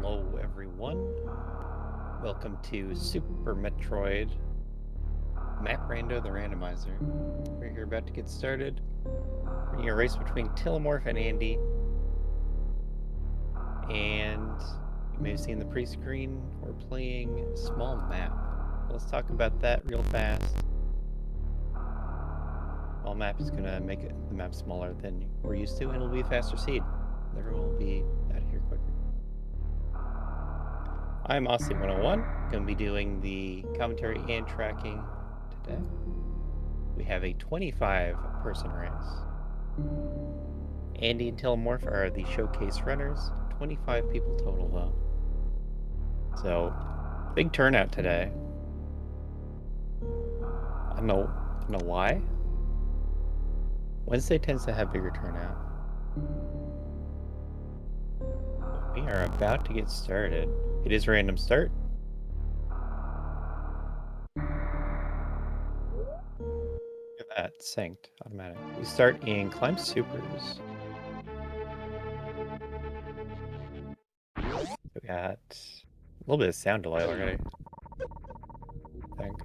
Hello everyone, welcome to Super Metroid, Map Rando the Randomizer. We're here about to get started. We're in a race between Tillamorph and Andy. And you may have seen the pre-screen, we're playing Small Map. Let's talk about that real fast. Small Map is going to make the map smaller than we're used to, and it'll be a faster seed. Everyone will be out of here quicker. I'm Aussie101, going to be doing the commentary and tracking today. We have a 25-person race. Andy and Tillamorph are the showcase runners. 25 people total, though. So, big turnout today. I don't know why. Wednesday tends to have bigger turnout. We are about to get started. It is random start. Look at that, synced, automatic. We start in Climb Supers. We got a little bit of sound delay already, I think.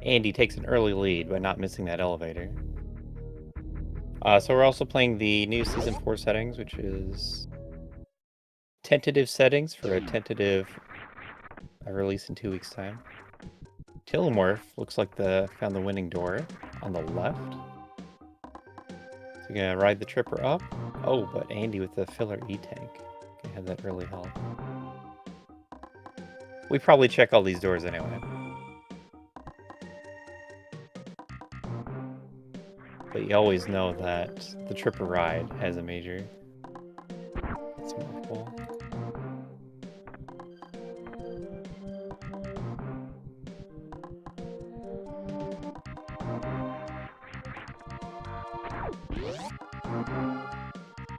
Andy takes an early lead by not missing that elevator. So we're also playing the new Season 4 settings, which is tentative settings for a tentative release in 2 weeks' time. Tillamorph looks like found the winning door on the left. So you're gonna ride the tripper up. Oh, but Andy with the filler E-tank can have that early help. We probably check all these doors anyway. But you always know that the tripper ride has a major. It's more cool.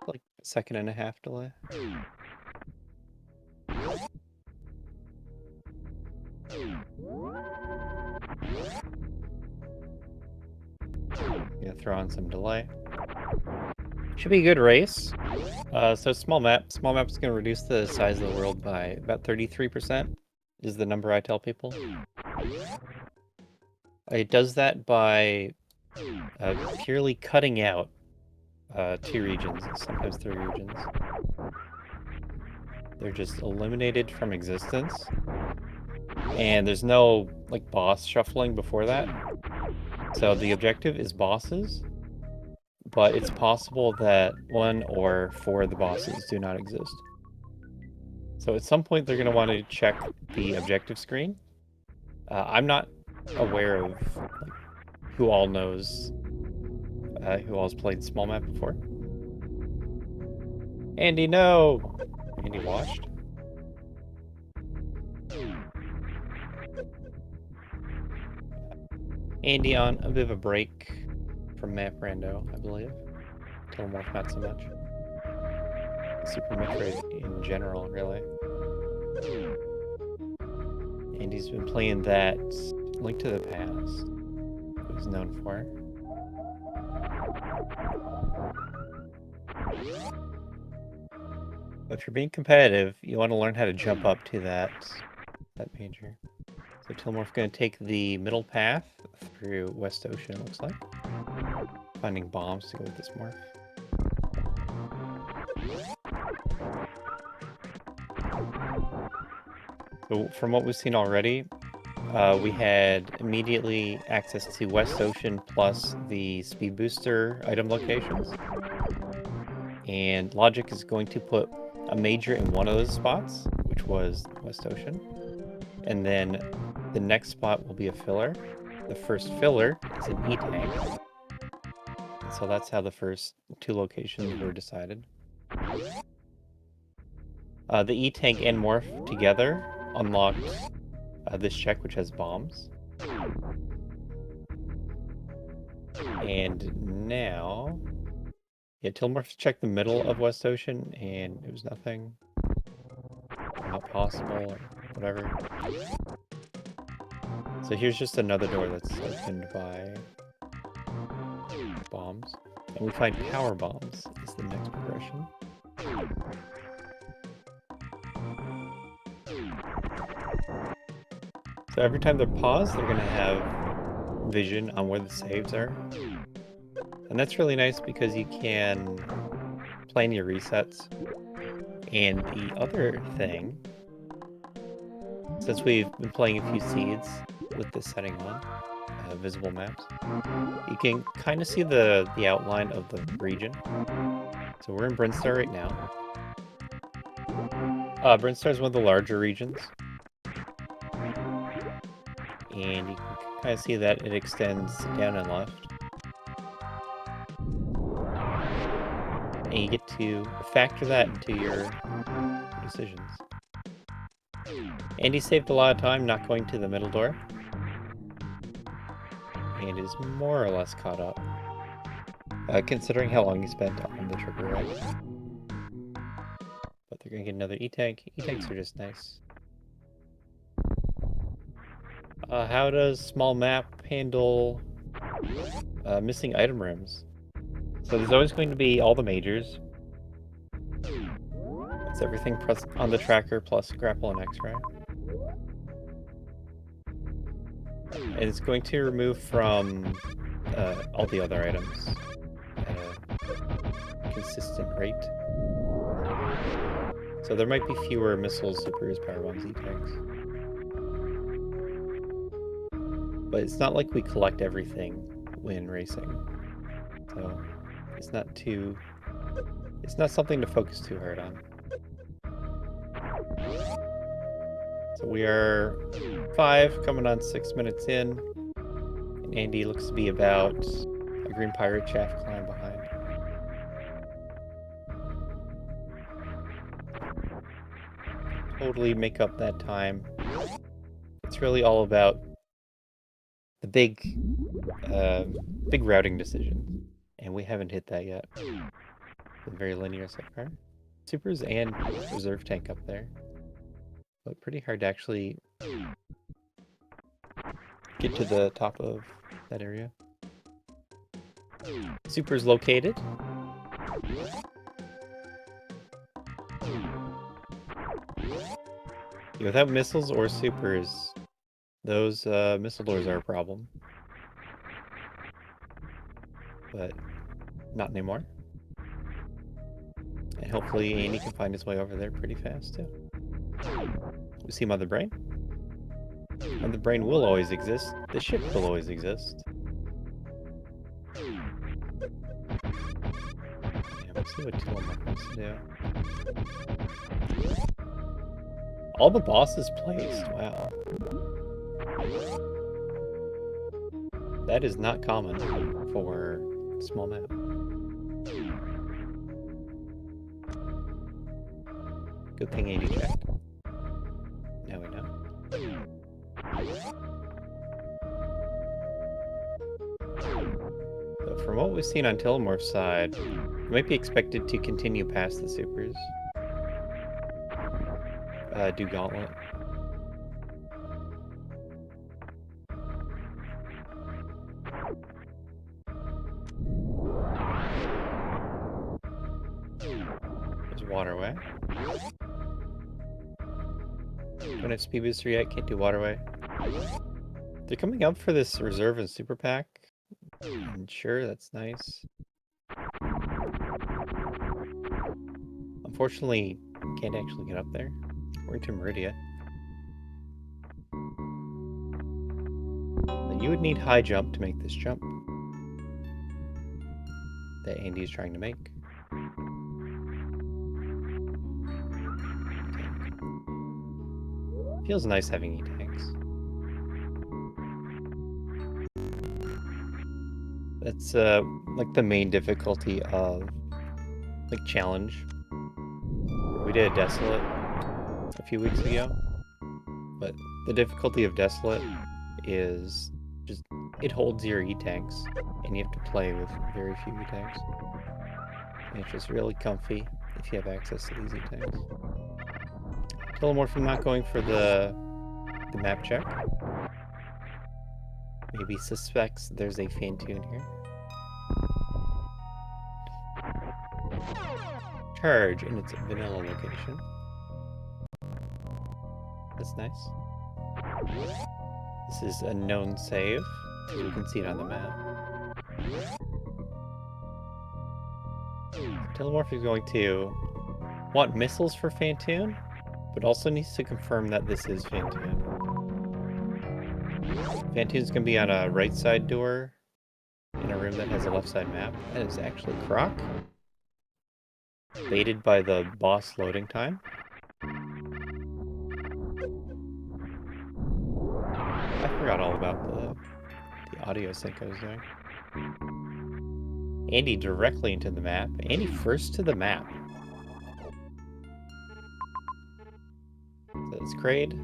Like a 1.5 delay. Yeah, throw on some delay. Should be a good race. So small map. Small map is going to reduce the size of the world by about 33%, is the number I tell people. It does that by purely cutting out 2 regions, sometimes 3 regions. They're just eliminated from existence. And there's no, like, boss shuffling before that. So the objective is bosses, but it's possible that 1 or 4 of the bosses do not exist. So at some point they're going to want to check the objective screen. I'm not aware of who all knows, who all's played small map before. Andy, no! Andy watched. Andy on a bit of a break from Map Rando, I believe. Tillamorph not so much. Super Metroid in general, really. Andy's been playing that Link to the Past. He's known for. But if you're being competitive, you want to learn how to jump up to that major. So Tillamorph's going to take the middle path through West Ocean, it looks like. Finding bombs to go with this morph. So from what we've seen already, we had immediately access to West Ocean plus the speed booster item locations. And Logic is going to put a major in one of those spots, which was West Ocean. And then the next spot will be a filler. The first filler is an E-tank. And so that's how the first 2 locations were decided. The E-tank and morph together unlocked this check, which has bombs. And now... Yeah, Tillamorph checked the middle of West Ocean, and it was nothing. Not possible, or whatever. So here's just another door that's opened by bombs. And we find power bombs is the next progression. So every time they're paused, they're gonna have vision on where the saves are. And that's really nice because you can plan your resets. And the other thing, since we've been playing a few seeds with this setting on, visible maps, you can kind of see the outline of the region. So we're in Brinstar right now. Brinstar is one of the larger regions. And you can kind of see that it extends down and left. And you get to factor that into your decisions. And he saved a lot of time not going to the middle door. And is more or less caught up. Considering how long he spent on the trigger right. But they're gonna get another E-Tank. E-Tanks are just nice. How does small map handle missing item rims? So there's always going to be all the majors. It's everything on the tracker plus grapple and X-ray. And it's going to remove from all the other items at a consistent rate. So there might be fewer missiles, supers, power bombs, E-Tanks. But it's not like we collect everything when racing. So it's not something to focus too hard on. So we are 5, coming on 6 minutes in. And Andy looks to be about a green pirate shaft climb behind. Totally make up that time. It's really all about the big routing decision. And we haven't hit that yet. Been very linear so far. Supers and reserve tank up there. But pretty hard to actually get to the top of that area. Supers located. Without missiles or supers, those missile doors are a problem. But not anymore. And hopefully Andy can find his way over there pretty fast too. We see Mother Brain. Mother Brain will always exist. The ship will always exist. Yeah, we'll see what Tillamook wants to do. All the bosses placed. Wow. That is not common for small map. Good thing Andy checked. Now we know. So from what we've seen on Telomorph's side, we might be expected to continue past the supers. Do Gauntlet. There's Waterway. Don't have Speed Booster yet, can't do Waterway. They're coming up for this Reserve and Super Pack. And sure, that's nice. Unfortunately, can't actually get up there. We're to Meridia. But you would need high jump to make this jump that Andy is trying to make. Feels nice having E-Tanks. That's like the main difficulty of like challenge. We did a Desolate a few weeks ago, but the difficulty of Desolate is just it holds your E-Tanks and you have to play with very few E-Tanks. And it's just really comfy if you have access to these E-Tanks. Telomorph not going for the map check. Maybe suspects there's a Fantoon here. Charge in its vanilla location. That's nice. This is a known save, because we can see it on the map. Telemorph is going to want missiles for Fantoon, but also needs to confirm that this is Fantoon. Fantoon's going to be on a right side door in a room that has a left side map. That is actually Croc. Baited by the boss loading time. I forgot all about the audio sync I was doing. Andy directly into the map. Andy first to the map. So it's Kraid.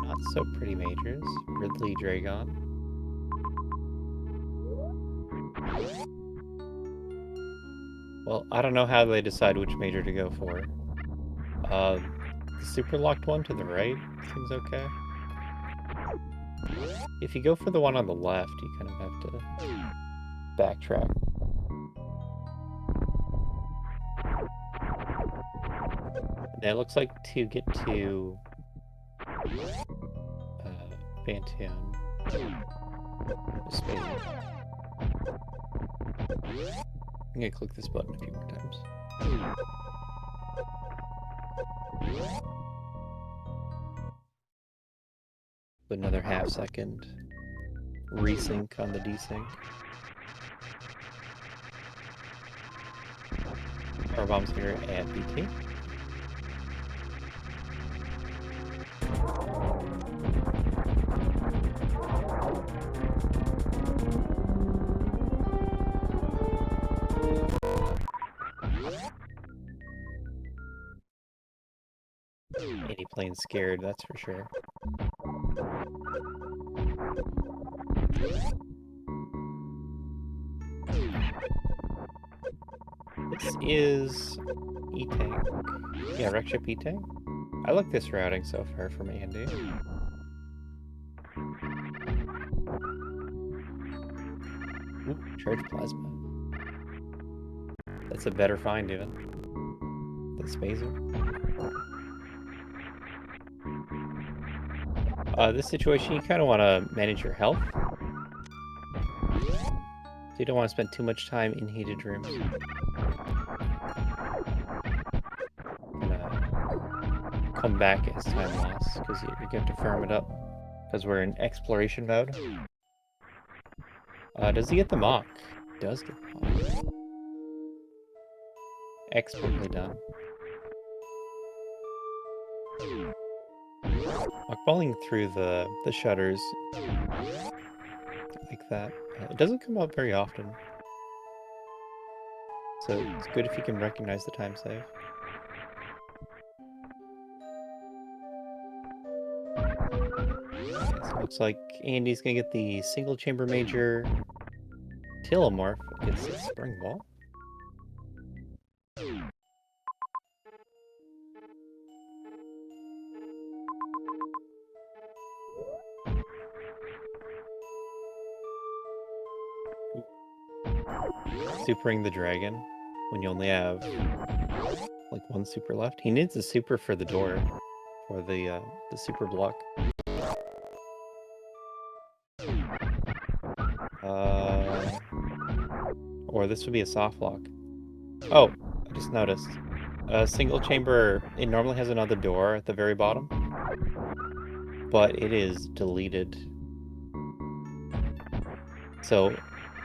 Not so pretty majors. Ridley Dragon. Well, I don't know how they decide which major to go for. The super locked one to the right seems okay. If you go for the one on the left, you kind of have to backtrack. And it looks like to get to Fantoon. I'm gonna click this button a few more times. Another half-second resync on the desync. Power bombs here at BT. Andy playing scared, that's for sure. This is E-Tank. Yeah, wreck ship E-Tank. I like this routing so far from Andy. Ooh, charge plasma. That's a better find even. The Spazer. This situation, you kind of want to manage your health. So you don't want to spend too much time in heated rooms. Gonna come back as time lost, because you get to farm it up. Because we're in exploration mode. Does he get the mock? Does get the mock. Expertly done. Mockballing through the shutters like that. It doesn't come up very often. So it's good if you can recognize the time save. Okay, so it looks like Andy's gonna get the single chamber major Telemorph against the spring ball. Supering the dragon when you only have like one super left. He needs a super for the door, for the super block. Or this would be a soft lock. Oh, I just noticed. A single chamber, it normally has another door at the very bottom, but it is deleted. So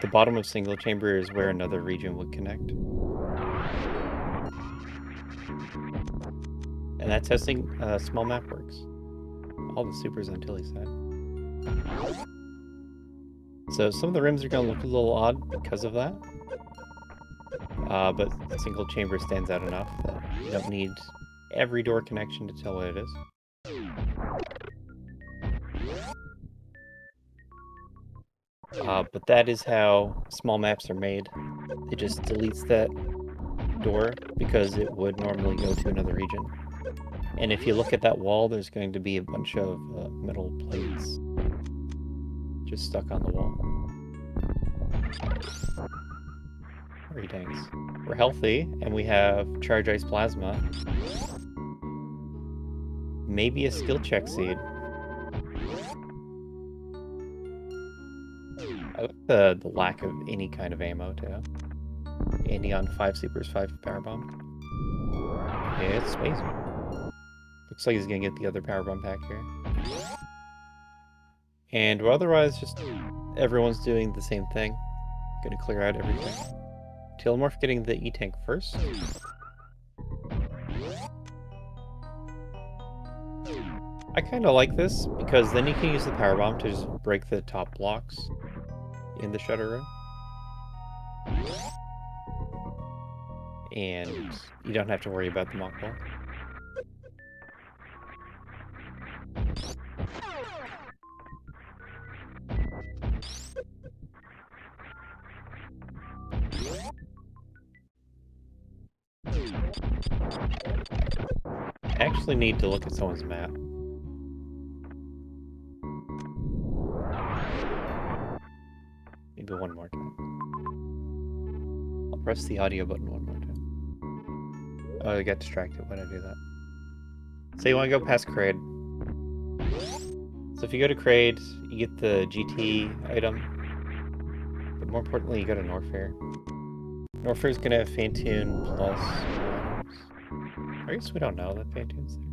the bottom of single chamber is where another region would connect. And that's how small map works. All the supers on Tilly's side. So some of the rims are going to look a little odd because of that. But the single chamber stands out enough that you don't need every door connection to tell what it is. But that is how small maps are made. It just deletes that door because it would normally go to another region. And if you look at that wall, there's going to be a bunch of metal plates just stuck on the wall. Very thanks. We're healthy, and we have Charge Ice Plasma. Maybe a skill check seed. like the lack of any kind of ammo, too. Andy on 5 supers, 5 power bomb. Yeah, it's amazing. Looks like he's gonna get the other power bomb pack here. And otherwise, just everyone's doing the same thing. Gonna clear out everything. Telemorph getting the E-Tank first. I kind of like this, because then you can use the power bomb to just break the top blocks in the shutter room. And you don't have to worry about the mock ball. I actually need to look at someone's map. Maybe one more time. I'll press the audio button one more time. Oh, I got distracted when I do that. So you want to go past Crade. So if you go to Crade, you get the GT item. But more importantly, you go to Norfair. Norfair's gonna have Fantoon plus... I guess we don't know that Fantoon's there.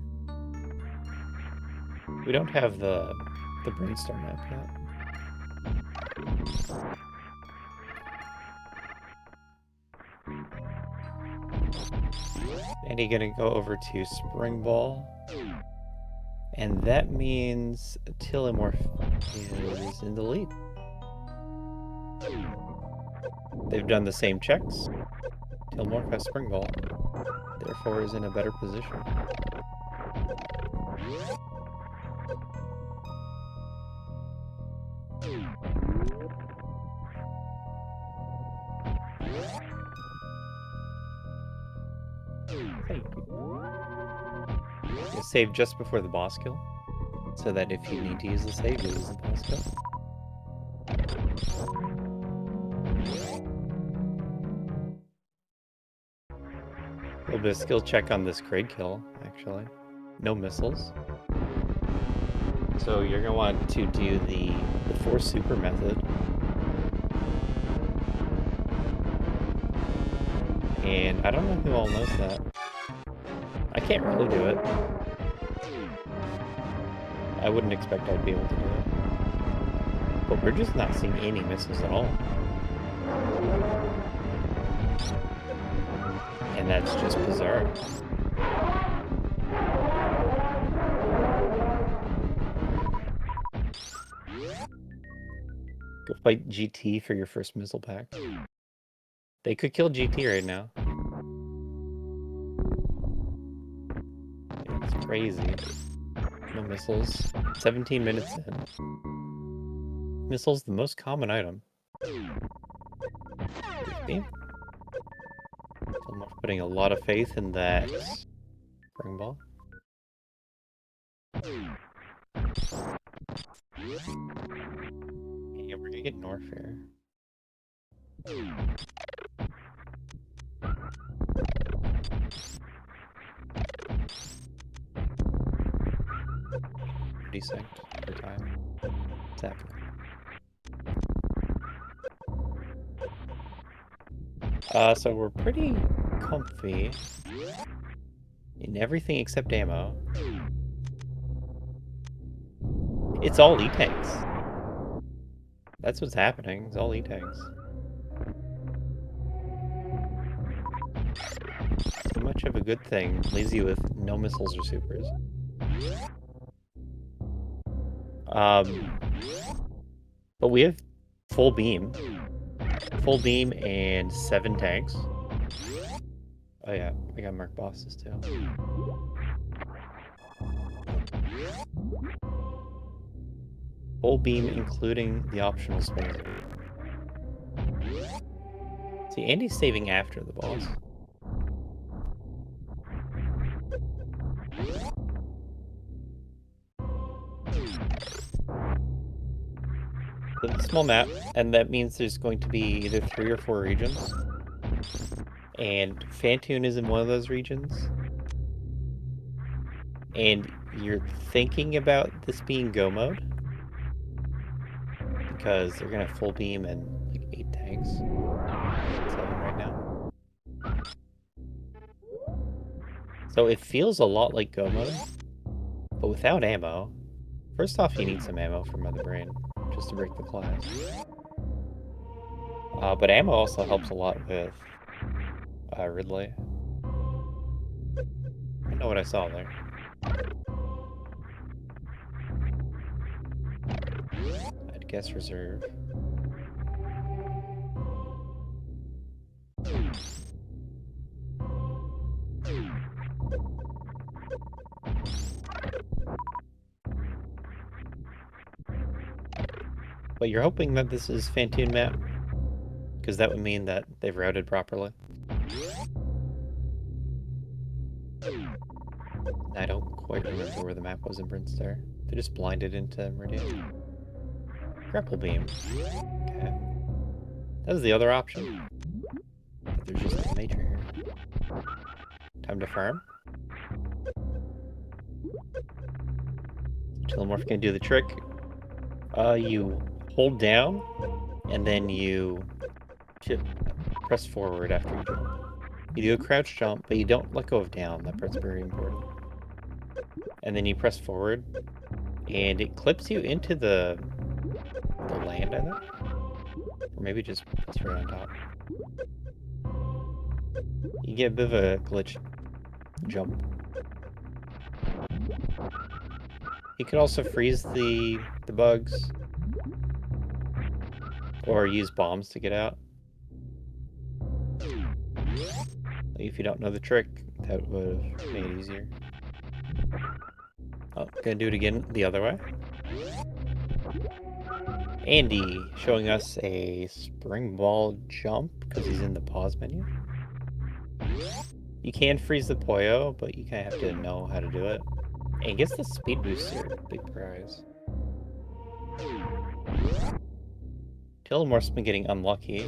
We don't have the Brainstorm map yet. And you're gonna go over to Spring Ball. And that means Telemorph is in the lead. They've done the same checks. Telemorph has Spring Ball. Therefore is in a better position. You save just before the boss kill, so that if you need to use the save, you use the boss kill. A little bit of skill check on this Crade kill, actually. No missiles. So you're going to want to do the 4 super method. And I don't know who all knows that. I can't really do it. I wouldn't expect I'd be able to do it. But we're just not seeing any missiles at all. And that's just bizarre. Go fight GT for your first missile pack. They could kill GT right now. It's crazy. No missiles. 17 minutes in. Missiles, the most common item. I'm putting a lot of faith in that Spring Ball. Yeah, we're gonna get Norfair. Desync for time. What's happening? So we're pretty comfy in everything except ammo. It's all E-Tanks. That's what's happening. It's all E-Tanks. So much of a good thing leaves you with no missiles or supers. But we have full beam. Full beam and 7 tanks. Oh yeah, we got marked bosses too. Full beam including the optional spacer. See, Andy's saving after the boss. It's a small map, and that means there's going to be either 3 or 4 regions. And Fantoon is in one of those regions. And you're thinking about this being go mode? because they're gonna full beam and like 8 tanks. 7 right now. So it feels a lot like Go mode, but without ammo. First off, you need some ammo for Mother Brain, just to break the class. But ammo also helps a lot with Ridley. I know what I saw there. I'd guess reserve. But you're hoping that this is Fantoon map? Because that would mean that they've routed properly. I don't quite remember where the map was in Brinstar. They just blinded into Meridian. Grapple beam. Okay. That was the other option. But there's just a major here. Time to farm. Telemorph can do the trick. You hold down, and then you press forward after you jump. You do a crouch jump, but you don't let go of down. That part's very important. And then you press forward, and it clips you into the land, I think? Or maybe just puts right on top. You get a bit of a glitch jump. You could also freeze the bugs. Or use bombs to get out. If you don't know the trick, that would have made it easier. Oh, gonna do it again the other way. Andy showing us a spring ball jump because he's in the pause menu. You can freeze the Poyo, but you kind of have to know how to do it. And he gets the speed booster, big prize. Telemorph's been getting unlucky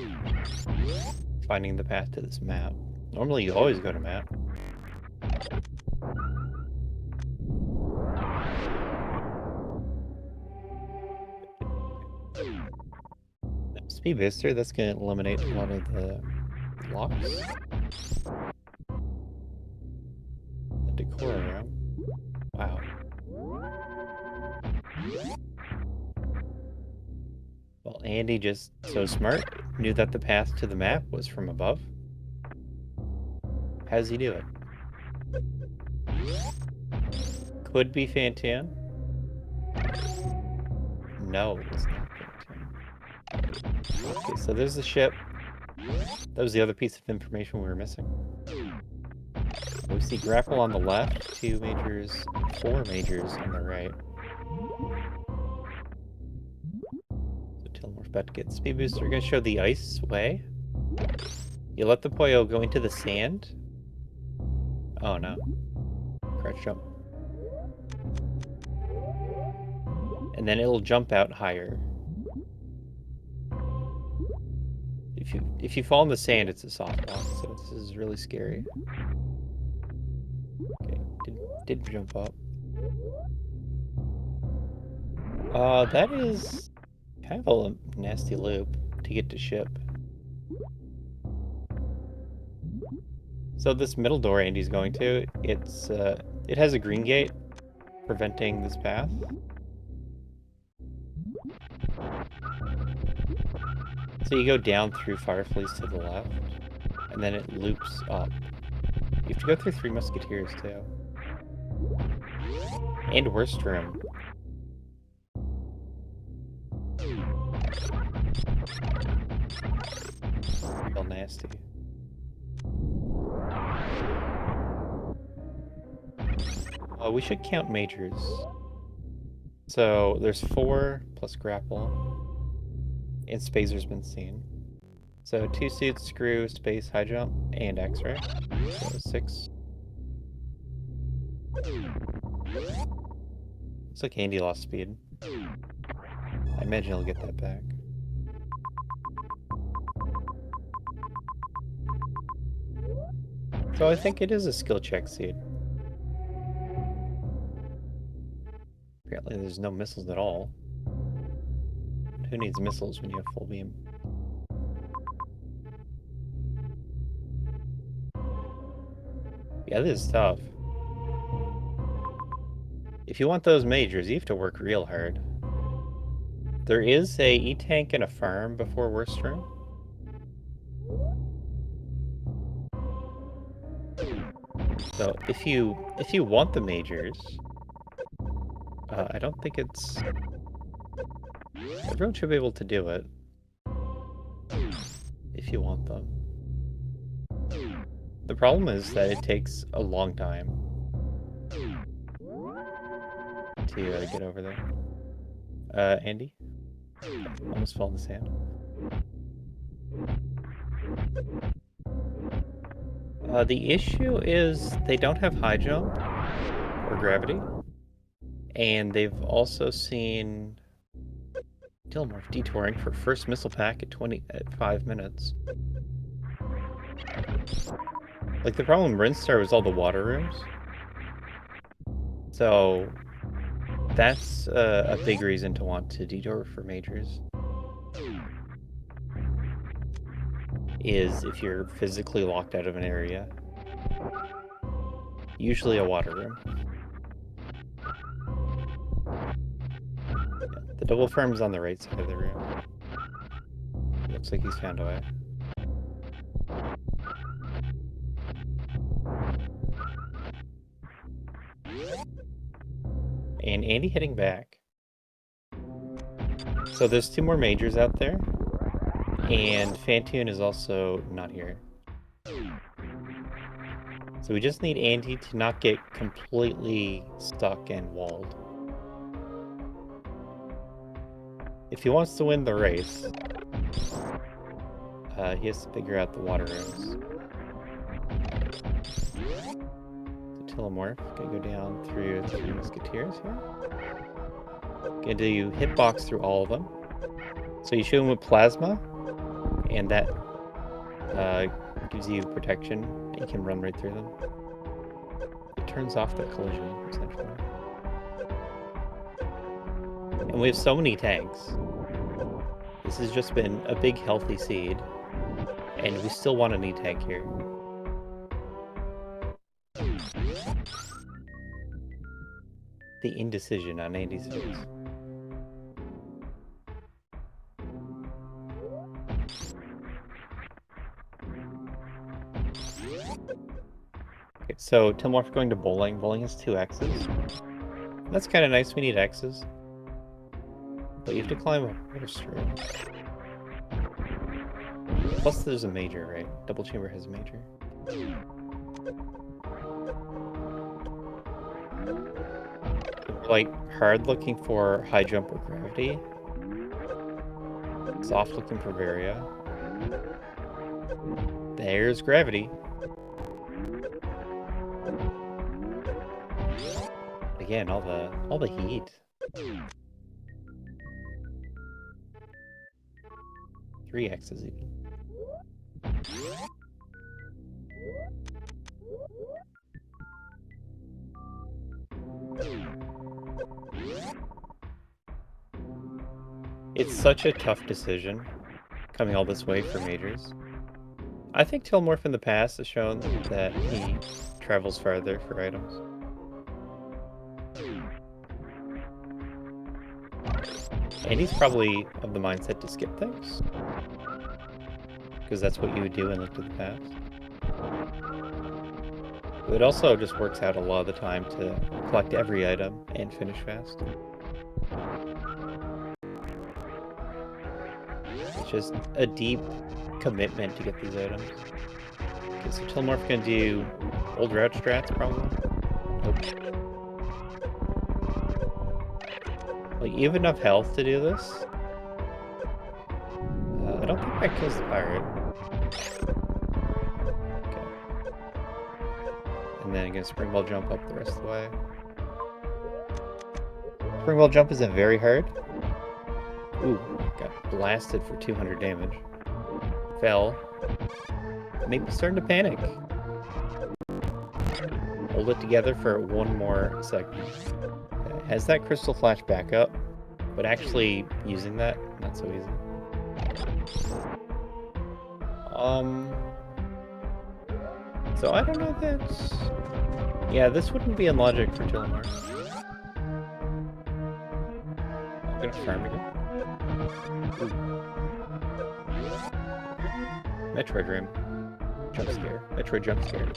finding the path to this map. Normally you always go to map. Speed booster, that's gonna eliminate a lot of the locks. The decor room. Wow. Well, Andy just so smart, knew that the path to the map was from above. How does he do it? Could be Fantan. No, it's not Fantan. Okay, so there's the ship. That was the other piece of information we were missing. We see grapple on the left, 2 majors, 4 majors on the right. So Telemorph about to get speed boost. We're gonna show the ice way. You let the Poyo go into the sand. Oh no. Crouch jump. And then it'll jump out higher. If you fall in the sand, it's a soft box, so this is really scary. Okay, did jump up. That is kind of a nasty loop to get to ship. So this middle door Andy's going to, it has a green gate preventing this path. So you go down through Fireflies to the left, and then it loops up. You have to go through 3 Musketeers too. And Worst Room. Real nasty. We should count majors. So there's 4 plus grapple. And Spazer's been seen. So 2 suits, screw, space, high jump, and X-ray. So 6. Looks like Andy lost speed. I imagine he'll get that back. So I think it is a skill check seed. Apparently there's no missiles at all. Who needs missiles when you have full beam? Yeah, this is tough. If you want those majors, you have to work real hard. There is a E-tank and a farm before worst room. So if you want the majors, I don't think it's... Everyone should be able to do it. If you want them. The problem is that it takes a long time to get over there. Andy? Almost fell in the sand. The issue is they don't have high jump or gravity. And they've also seen Dilmorph detouring for first missile pack at 5 minutes. Like, the problem with Rinstar was all the water rooms. So that's a big reason to want to detour for majors. Is if you're physically locked out of an area. Usually a water room. Yeah, the double farm's on the right side of the room. Looks like he's found a way. And Andy heading back. So there's 2 more majors out there. And Fantoon is also not here. So we just need Andy to not get completely stuck and walled. If he wants to win the race, he has to figure out the water rooms. So Telomorph, gonna go down through 3 Musketeers here. Gonna do hitbox through all of them. So you shoot him with Plasma, and that gives you protection. You can run right through them. It turns off the collision, essentially. And we have so many tanks. This has just been a big healthy seed. And we still want an E-tank here. The indecision on Andy's face. Okay, so Tilmorph going to bowling. Bowling has 2 X's. That's kind of nice, we need X's. But you have to climb a worst room. Plus there's a major, right? Double chamber has a major. Like, hard looking for high jump or gravity. Soft looking for Varia. There's gravity. Again, all the heat. 3 X's even. It's such a tough decision, coming all this way for majors. I think Tilmorph in the past has shown that he travels farther for items. And he's probably of the mindset to skip things. Because that's what you would do in Link to the Past. But it also just works out a lot of the time to collect every item and finish fast. It's just a deep commitment to get these items. Okay, so Tilmorph can do old route strats probably. Nope. Like, you have enough health to do this. I don't think that kills the pirate. Okay. And then again, Springball jump up the rest of the way. Springball jump isn't very hard. Ooh, got blasted for 200 damage. Fell. Maybe starting to panic. Hold it together for 1 more second. Okay. Has that crystal flash back up? But actually using that, not so easy. So I don't know that... Yeah, this wouldn't be in logic for Tillamore. I'm gonna farm again. Ooh. Metroid room. Jump scare. Metroid jump scare.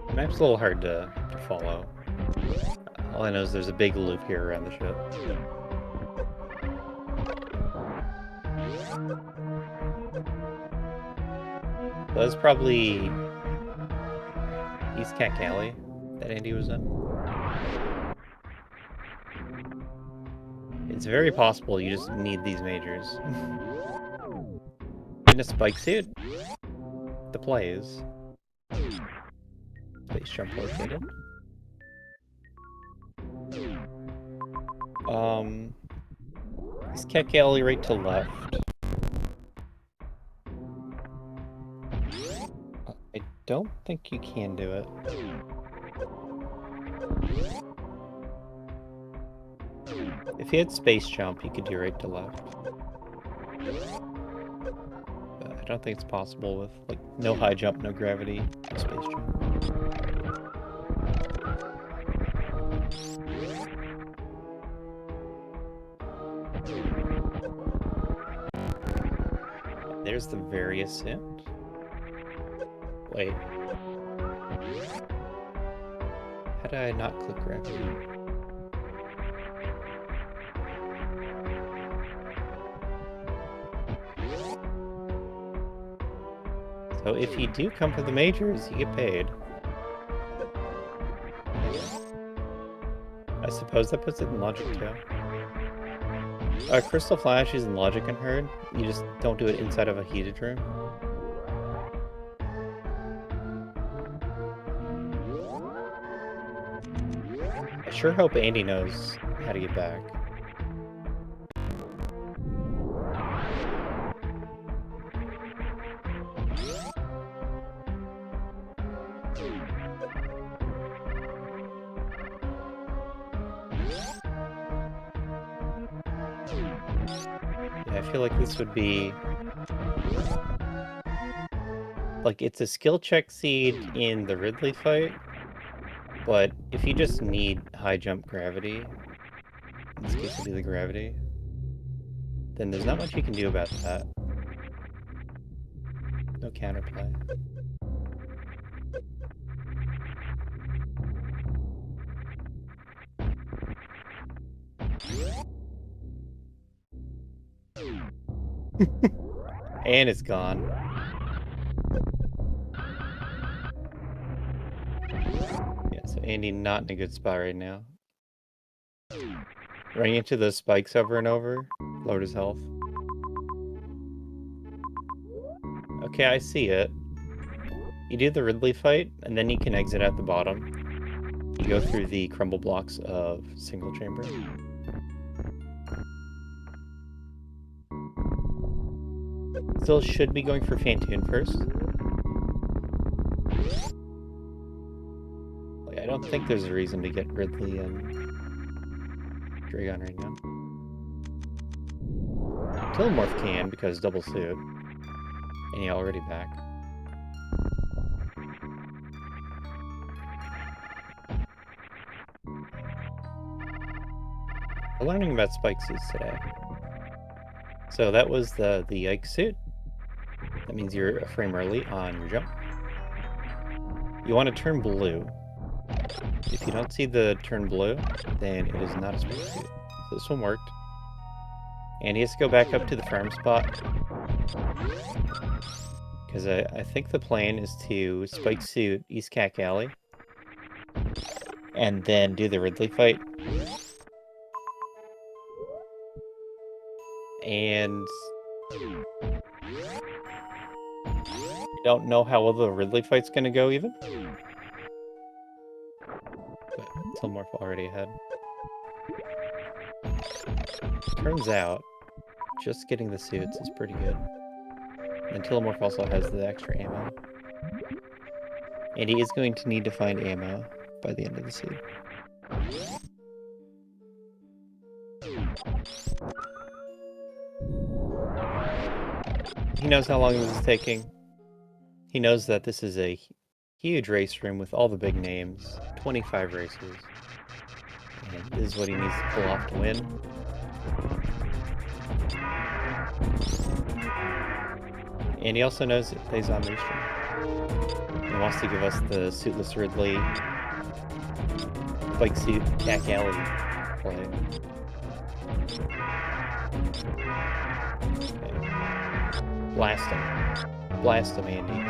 The map's a little hard to follow. All I know is there's a big loop here around the ship. That was probably East Cat Alley that Andy was in. It's very possible you just need these majors. In a spike suit? The plays. Space jump located. Is Cat Alley right to left? I don't think you can do it. If you had space jump, you could do right to left. But I don't think it's possible with, like, no high jump, no gravity, no space jump. There's the various sound. Wait. How did I not click gravity? So if you do come for the majors, you get paid. I suppose that puts it in logic too. Crystal Flash is in logic unheard. You just don't do it inside of a heated room. I sure hope Andy knows how to get back. I feel like this would be... Like, it's a skill check seed in the Ridley fight, but if you just need high jump gravity, in this case it'd be the gravity, then there's not much you can do about that. No counterplay. And it's gone. Yeah, so Andy not in a good spot right now. Running into those spikes over and over lowered his health. Okay, I see it. You do the Ridley fight, and then you can exit at the bottom. You go through the crumble blocks of single chamber. Still should be going for Fantoon first. Like, I don't think there's a reason to get Ridley and Dragon right now. Telemorph can, because double suit. And you're already back. We're learning about spike suits today. So that was the Yike suit. That means you're a frame early on your jump. You want to turn blue. If you don't see the turn blue, then it is not a spike suit. So this one worked. And he has to go back up to the farm spot. Because I think the plan is to spike suit East Cack Alley. And then do the Ridley fight. And I don't know how well the Ridley fight's gonna go even. But Telemorph already ahead. Turns out, just getting the suits is pretty good. And Telomorph also has the extra ammo. And he is going to need to find ammo by the end of the seed. He knows how long this is taking. He knows that this is a huge race room with all the big names. 25 racers. And this is what he needs to pull off to win. And he also knows it plays on restream. He wants to give us the Suitless Ridley bike suit Cat Alley play. Okay. Blast him. Blast him, Andy.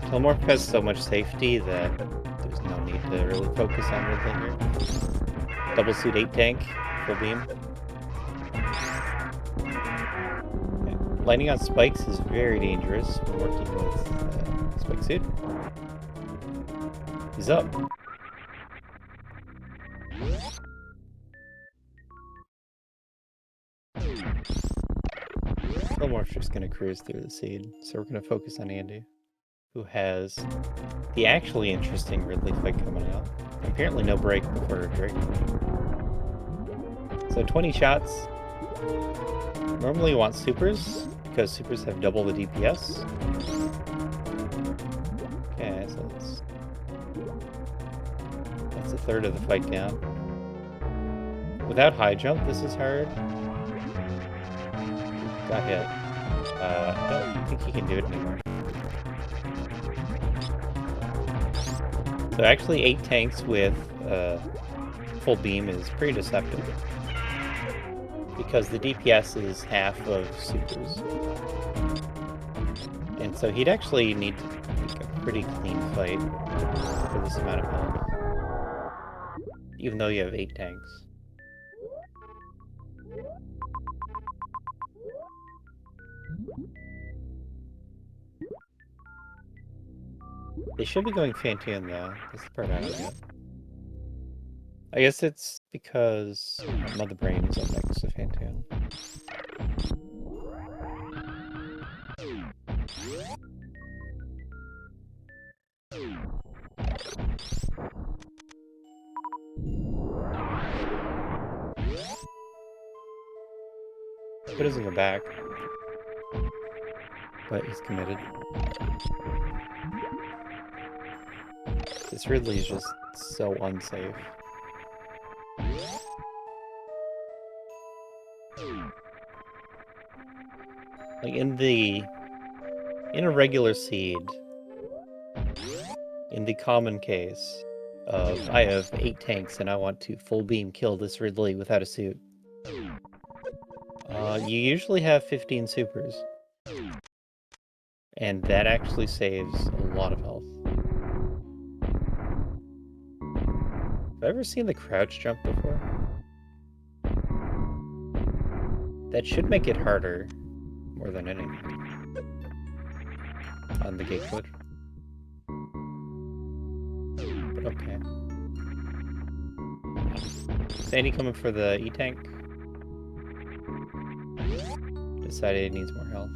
Telomorph has so much safety that there's no need to really focus on Ridley here. Double suit 8 tank, full beam. Okay. Landing on spikes is very dangerous when working with spike suit. He's up. Telomorph's just going to cruise through the seed, so we're going to focus on Andy, who has the actually interesting Ridley fight coming out. Apparently no break before Drake. So 20 shots. Normally you want supers, because supers have double the DPS. Okay, so that's a third of the fight down. Without high jump, this is hard. Got hit. I don't think he can do it anymore. So actually 8 tanks with full beam is pretty deceptive. Because the DPS is half of supers. And so he'd actually need to make a pretty clean fight for this amount of health. Even though you have 8 tanks. They should be going Fantoon though. That's the part I don't get. I guess it's because Mother Brain is up next to Fantoon. He doesn't go back. But he's committed. This Ridley is just so unsafe. Like in a regular seed, in the common case of I have 8 tanks and I want to full beam kill this Ridley without a suit, you usually have 15 supers. And that actually saves a lot of health. Have I ever seen the crouch jump before? That should make it harder, more than anything, on the gate glitch. But okay. Sandy coming for the E-tank. Decided it needs more health.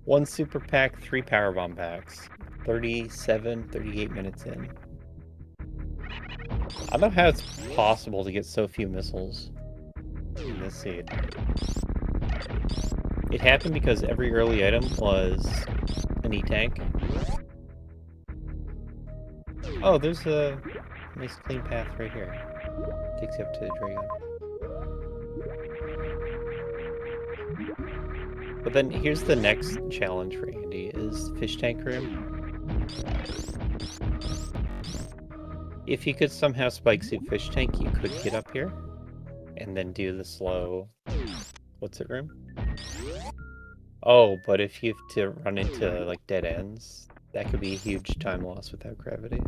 One super pack, 3 power bomb packs. 38 minutes in. I don't know how it's possible to get so few missiles in this seed. It happened because every early item was an E-tank. Oh, there's a nice clean path right here. Takes you up to the Dragon. But then here's the next challenge for Andy, is fish tank room. If you could somehow spike suit fish tank, you could get up here and then do the slow, what's it room? Oh, but if you have to run into like dead ends, that could be a huge time loss without gravity.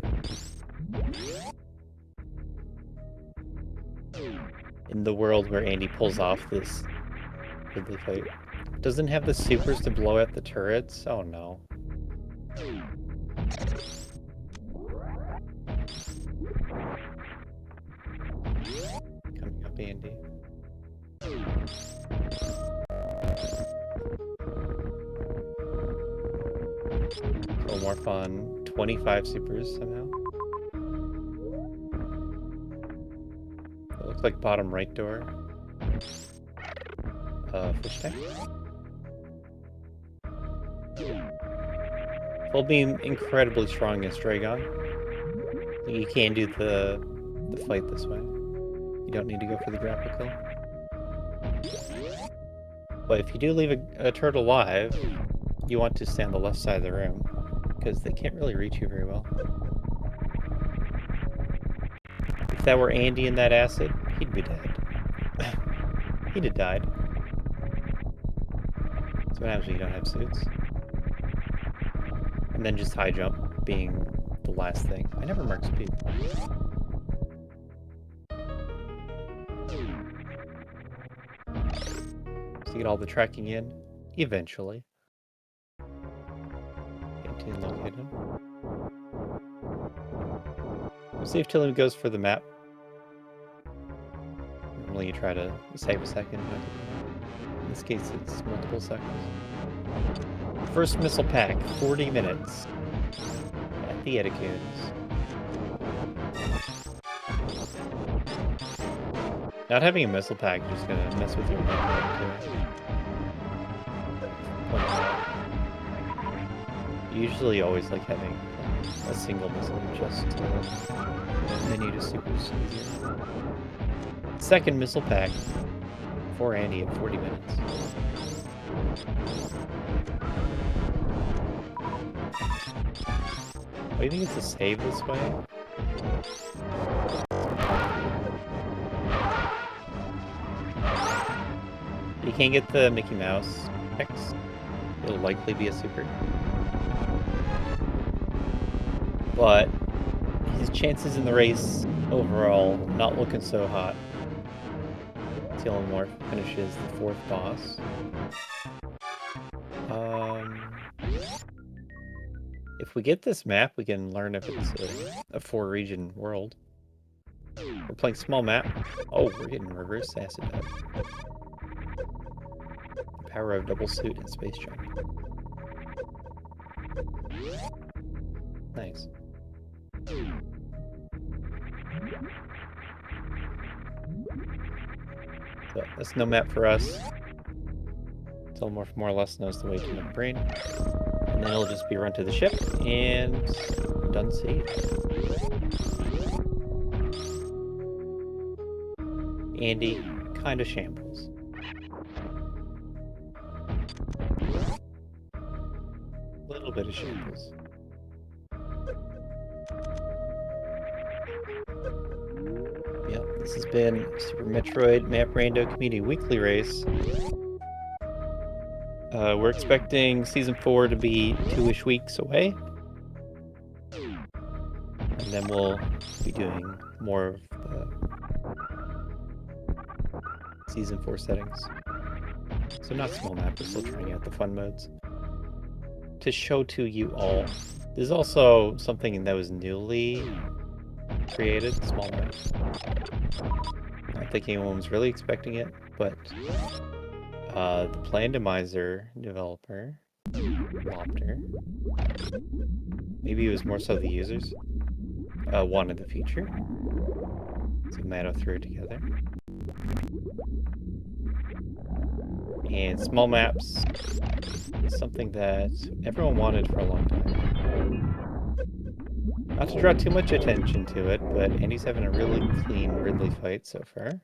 In the world where Andy pulls off this Ridley fight. Doesn't have the supers to blow out the turrets? Oh no. up Andy. A little more fun. 25 supers somehow. It looks like bottom right door. Fish tank. Full beam incredibly strong against Dragon. You can do the fight this way. You don't need to go for the grapple kill. But if you do leave a turtle alive, you want to stay on the left side of the room, because they can't really reach you very well. If that were Andy in that acid, he'd be dead. He'd have died. That's what happens when you don't have suits. And then just high jump being the last thing. I never marked speed. So you get all the tracking in, eventually. Continue to locate him. We'll see if Tilly goes for the map. Normally you try to save a second, but in this case it's multiple seconds. First missile pack, 40 minutes. At the Eticoons. Not having a missile pack is just gonna mess with your momentum too. Usually always like having a single missile just menu to supers easier. Second missile pack for Andy at 40 minutes. Do you think it's a save this way? You can't get the Mickey Mouse X. It'll likely be a super. But his chances in the race overall not looking so hot. Telemorph finishes the 4th boss. If we get this map, we can learn if it's a 4-region world. We're playing small map. Oh, we're getting reverse acid up. The power of double suit and space jump. Nice. So that's no map for us. Telemorph more or less knows the way to the brain. And then it'll just be run to the ship and done save. Andy kind of shambles. A little bit of shambles. Yep, this has been Super Metroid Map Rando Community Weekly Race. We're expecting Season 4 to be 2-ish weeks away. And then we'll be doing more of the Season 4 settings. So not small map, we're still trying out the fun modes. To show to you all. There's also something that was newly created, small map. I don't think anyone was really expecting it, but the Plandomizer developer, Lopter, maybe it was more so the users, wanted the feature. So Matto threw it together. And small maps is something that everyone wanted for a long time. Not to draw too much attention to it, but Andy's having a really clean Ridley fight so far.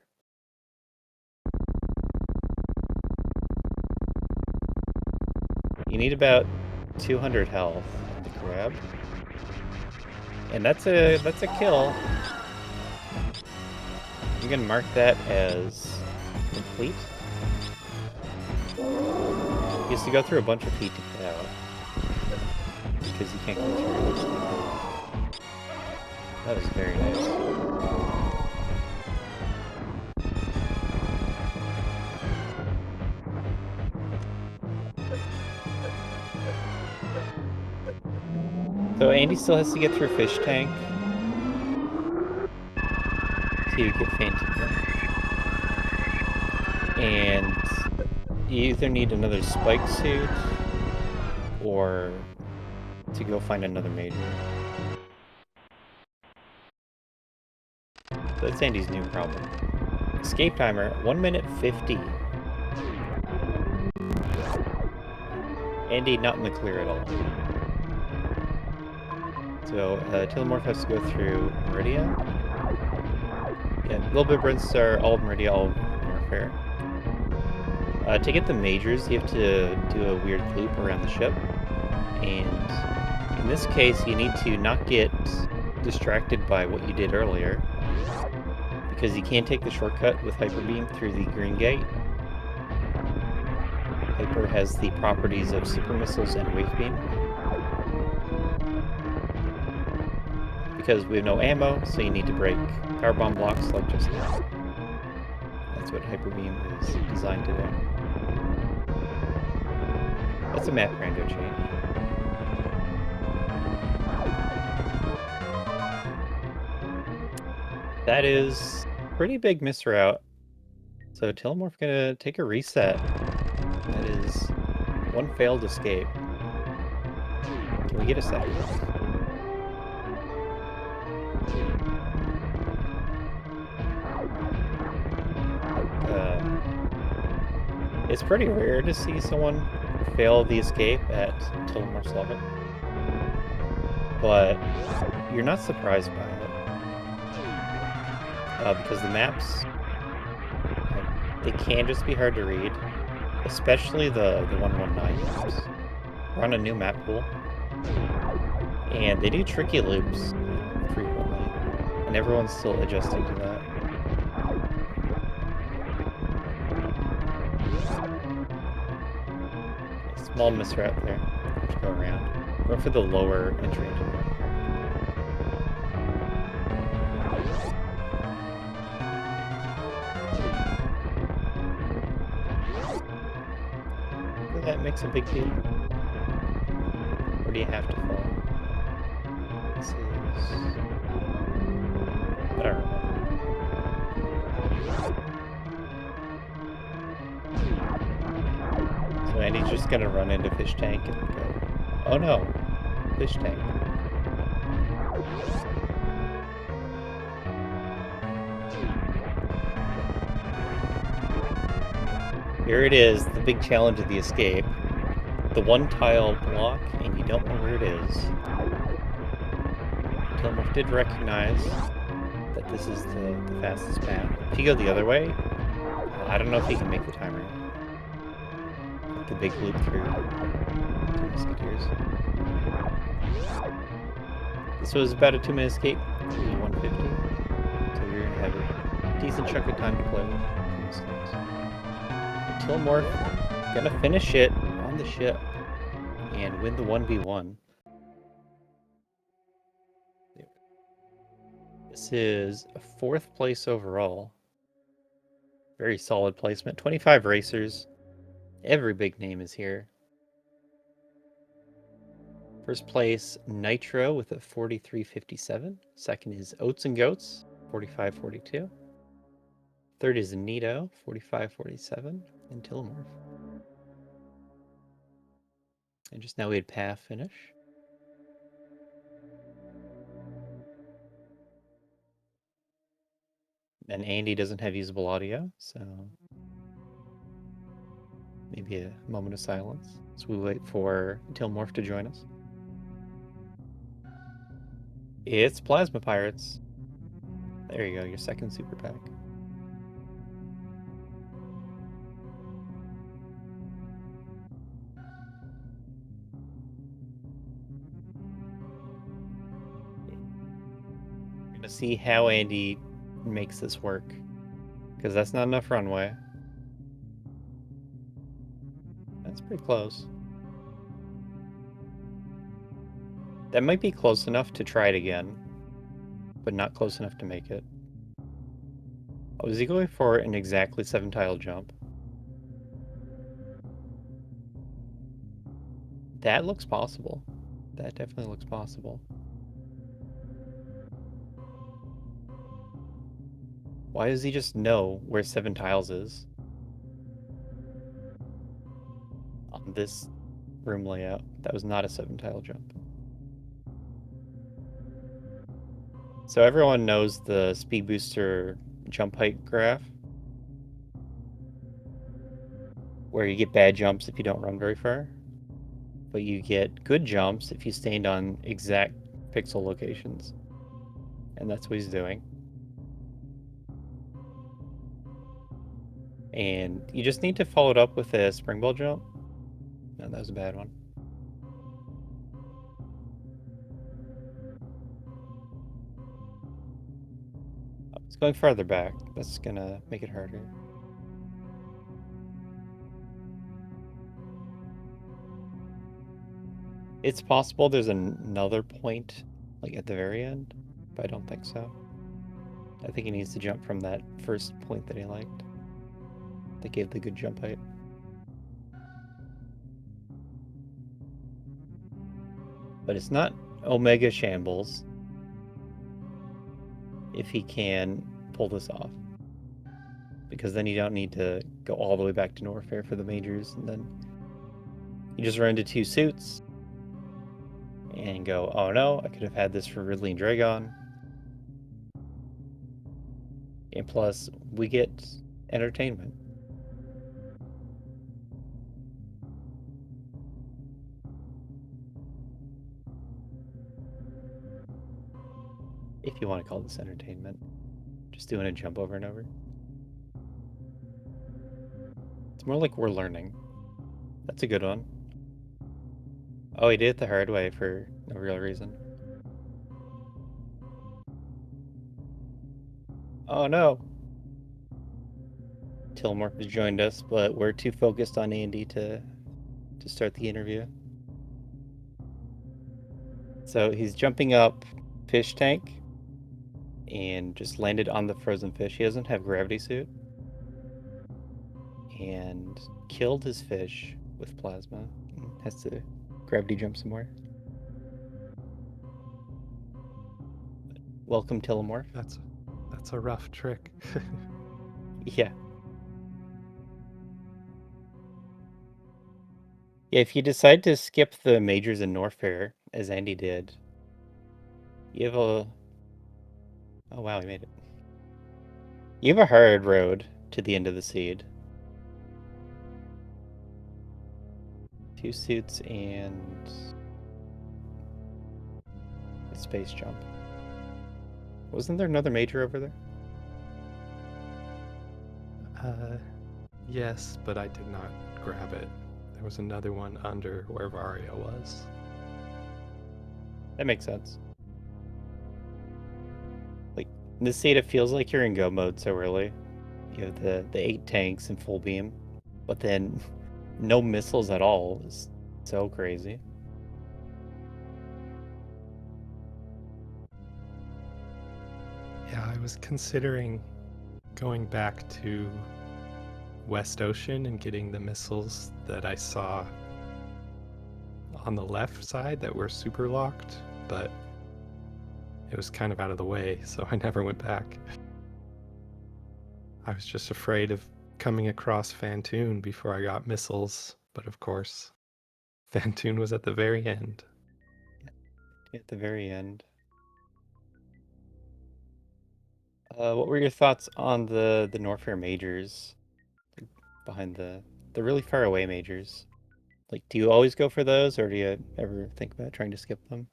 You need about 200 health to grab. And that's a kill. You can mark that as complete. He has to go through a bunch of heat to get out. Because you can't go through this. That was very nice. So Andy still has to get through Fish Tank to get Fantina. And you either need another spike suit or to go find another major. So that's Andy's new problem. Escape timer, 1 minute 50. Andy not in the clear at all. So Telemorph has to go through Meridia. Yeah, Little Bit Brents are all Meridia, all Norfair. To get the majors, you have to do a weird loop around the ship. And in this case, you need to not get distracted by what you did earlier, because you can't take the shortcut with Hyper Beam through the green gate. Hyper has the properties of super missiles and wave beam. Because we have no ammo, so you need to break power bomb blocks like just now. That's what Hyper Beam is designed to do. That's a map rando change. That is pretty big misroute. So Telemorph gonna take a reset. That is one failed escape. Can we get a second? It's pretty rare to see someone fail the escape at Telemorph's level, but you're not surprised by it. Because the maps, they can just be hard to read, especially the 119 maps. We're on a new map pool, and they do tricky loops frequently, and everyone's still adjusting to that. Small misroute there. Let's go around. Go for the lower entry into the map. That makes a big deal. Or do you have to fall? This is... I don't remember. So Andy's just gonna run into Fish Tank and go, oh no, Fish Tank. Here it is, the big challenge of the escape. The one tile block, and you don't know where it is. Telemorph did recognize that this is the fastest path. If you go the other way, I don't know if he can make the timer. The big loop through the Musketeers. This was about a 2-minute escape, 150. So you're gonna have a decent chunk of time to play with. Telemorph gonna finish it on the ship and win the 1v1. This is a 4th place overall. Very solid placement. 25 racers. Every big name is here. First place, Nitro with a 43.57. Second is Oats and Goats, 45.42. Third is Nito, 45.47. And Telemorph. And just now we had Path finish. And Andy doesn't have usable audio, so maybe a moment of silence as we wait for Telemorph to join us. It's Plasma Pirates. There you go, your second super pack. We're gonna see how Andy makes this work, because that's not enough runway. That's pretty close. That might be close enough to try it again, but not close enough to make it. Oh, is he going for an exactly 7-tile jump? That looks possible. That definitely looks possible. Why does he just know where 7 tiles is? this room layout. That was not a 7-tile jump. So everyone knows the speed booster jump height graph, where you get bad jumps if you don't run very far, but you get good jumps if you stand on exact pixel locations. And that's what he's doing. And you just need to follow it up with a springboard jump. No, that was a bad one. It's going farther back. That's gonna make it harder. It's possible there's another point, like at the very end, but I don't think so. I think he needs to jump from that first point that he liked. That gave the good jump height. But it's not Omega Shambles if he can pull this off. Because then you don't need to go all the way back to Norfair for the majors, and then you just run into 2 suits and go, oh no, I could have had this for Ridley and Dragon. And plus, we get entertainment. If you want to call this entertainment. Just doing a jump over and over. It's more like we're learning. That's a good one. Oh, he did it the hard way for no real reason. Oh no! Tilmore has joined us, but we're too focused on Andy to start the interview. So he's jumping up fish tank and just landed on the frozen fish. He doesn't have gravity suit. And killed his fish with plasma. Has to gravity jump some more. Welcome, Telemorph. That's a rough trick. Yeah. Yeah, if you decide to skip the majors in Norfair, as Andy did, you have a... Oh wow, he made it. You have a hard road to the end of the seed. 2 suits and... a space jump. Wasn't there another major over there? Yes, but I did not grab it. There was another one under where Varia was. That makes sense. Like, in this seed, it feels like you're in go mode so early. You have the 8 tanks and full beam, but then no missiles at all is so crazy. Yeah, I was considering going back to West Ocean and getting the missiles that I saw on the left side that were super locked, but it was kind of out of the way, so I never went back. I was just afraid of coming across Fantoon before I got missiles, but of course, Fantoon was at the very end. At the very end. What were your thoughts on the Norfair majors? Like, behind the really far away majors? Like, do you always go for those, or do you ever think about trying to skip them?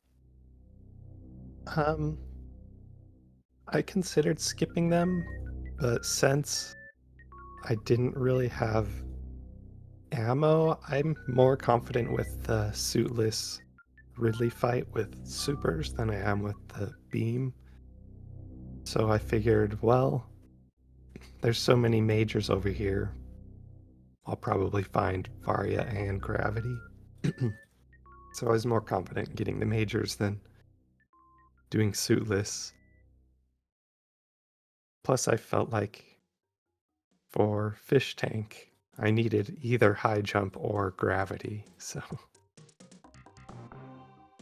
I considered skipping them, but since I didn't really have ammo, I'm more confident with the suitless Ridley fight with supers than I am with the beam. So I figured, well, there's so many majors over here. I'll probably find Varia and Gravity. So I was more confident in getting the majors than doing suitless. Plus, I felt like for Fish Tank, I needed either high jump or gravity, so...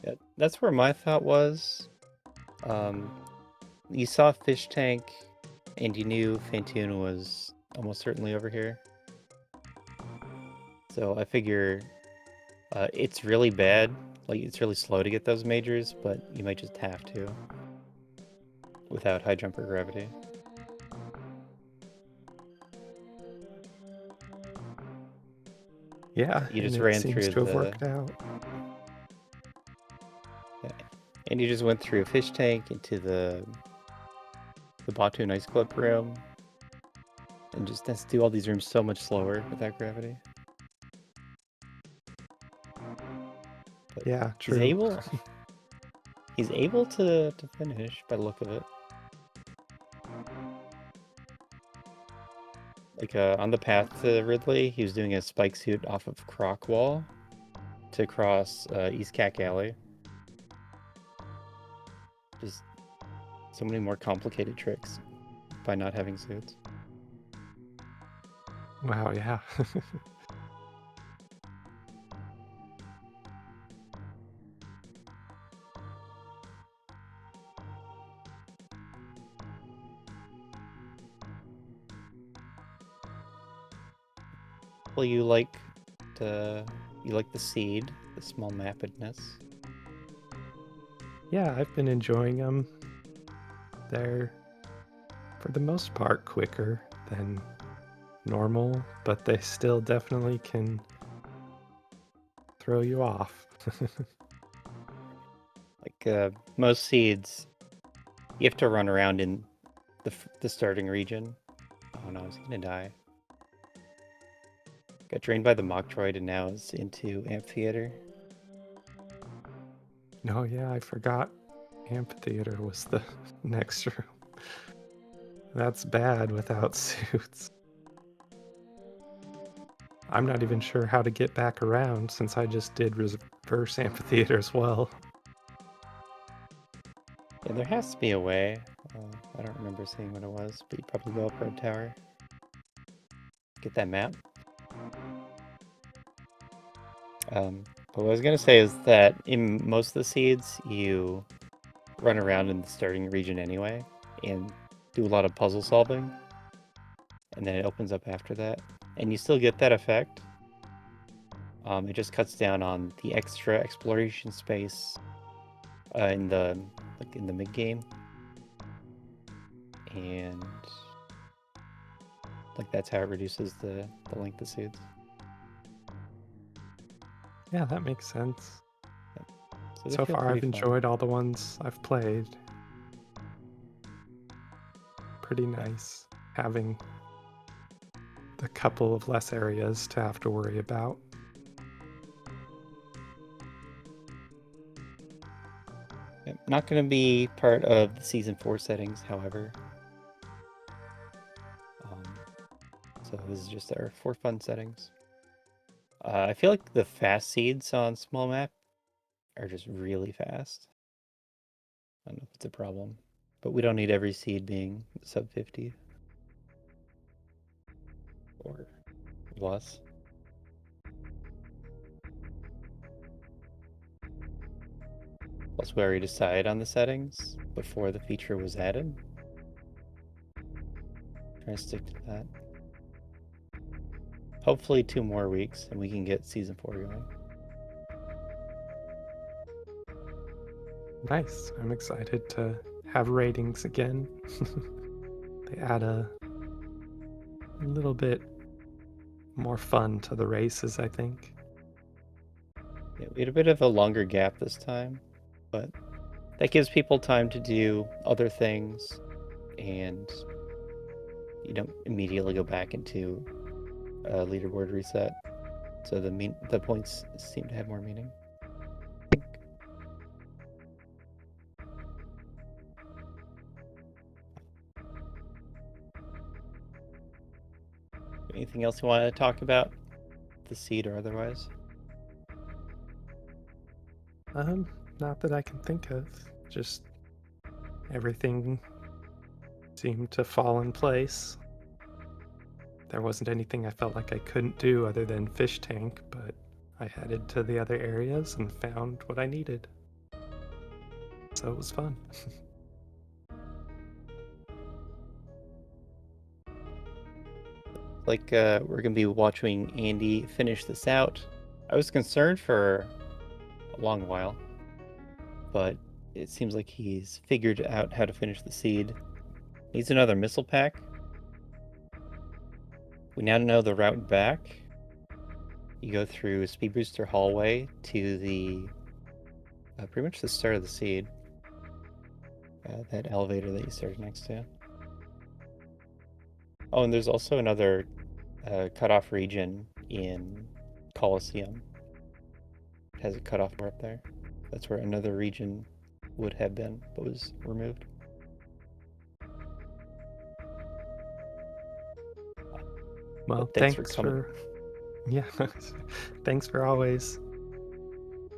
Yeah, that's where my thought was. You saw Fish Tank, and you knew Fantoon was almost certainly over here. So I figure It's really bad. Like, it's really slow to get those majors, but you might just have to without high jumper gravity. Yeah, You and just it ran seems through to have the... worked out. And you just went through a fish tank into the Batu Ice Club room. And just has to do all these rooms so much slower without gravity. But Yeah, he's true. able... He's able to finish by the look of it. Like, on the path to Ridley, he was doing a spike suit off of Croc Wall to cross East Cack Alley. Just so many more complicated tricks by not having suits. Wow, yeah. Well, you like the seed, the small mappedness. Yeah, I've been enjoying them. They're, for the most part, quicker than normal, but they still definitely can throw you off. Like, most seeds, you have to run around in the starting region. Oh no, I was gonna die. Got drained by the Metroid and now is into Amphitheater. No, yeah, I forgot Amphitheater was the next room. That's bad without suits. I'm not even sure how to get back around since I just did reverse Amphitheater as well. Yeah, there has to be a way. I don't remember seeing what it was, but you probably go up Red Tower. Get that map. But what I was gonna say is that in most of the seeds, you run around in the starting region anyway, and do a lot of puzzle solving, and then it opens up after that. And you still get that effect. It just cuts down on the extra exploration space in the mid game, and like that's how it reduces the length of seeds. Yeah, that makes sense. So they So feel far, pretty I've fun. enjoyed all the ones I've played. Pretty nice having a couple of less areas to have to worry about. Not going to be part of the Season 4 settings, however. So this is just our for fun settings. I feel like the fast seeds on small map are just really fast. I don't know if it's a problem, but we don't need every seed being sub 50 or less. Plus, we already decided on the settings before the feature was added. Try to stick to that. Hopefully 2 more weeks and we can get Season 4 going. Nice. I'm excited to have ratings again. They add a little bit more fun to the races, I think. Yeah, we had a bit of a longer gap this time, but that gives people time to do other things, and you don't immediately go back into a leaderboard reset. So the points seem to have more meaning. Anything else you want to talk about? The seed or otherwise? Not that I can think of. Just everything seemed to fall in place. There wasn't anything I felt like I couldn't do other than fish tank, but I headed to the other areas and found what I needed. So it was fun. We're gonna be watching Andy finish this out. I was concerned for a long while, but it seems like he's figured out how to finish the seed. Needs another missile pack. We now know the route back. You go through Speed Booster hallway to the pretty much the start of the seed. That elevator that you started next to. Oh, and there's also another cutoff region in Colosseum. It has a cutoff bar up there. That's where another region would have been, but was removed. Well, But thanks for coming. Yeah, thanks for always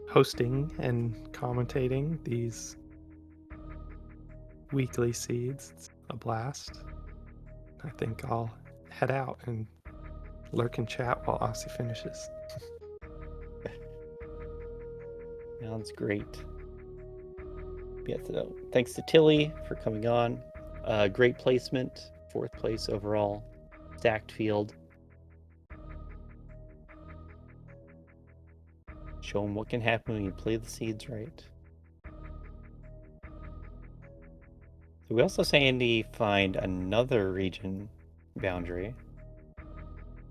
hosting and commentating these weekly seeds. It's a blast. I think I'll head out and lurk and chat while Aussie finishes. Sounds great. Yeah, so thanks to Tilly for coming on. Great placement, 4th place overall, stacked field. Show them what can happen when you play the seeds right. So we also say Andy find another region boundary.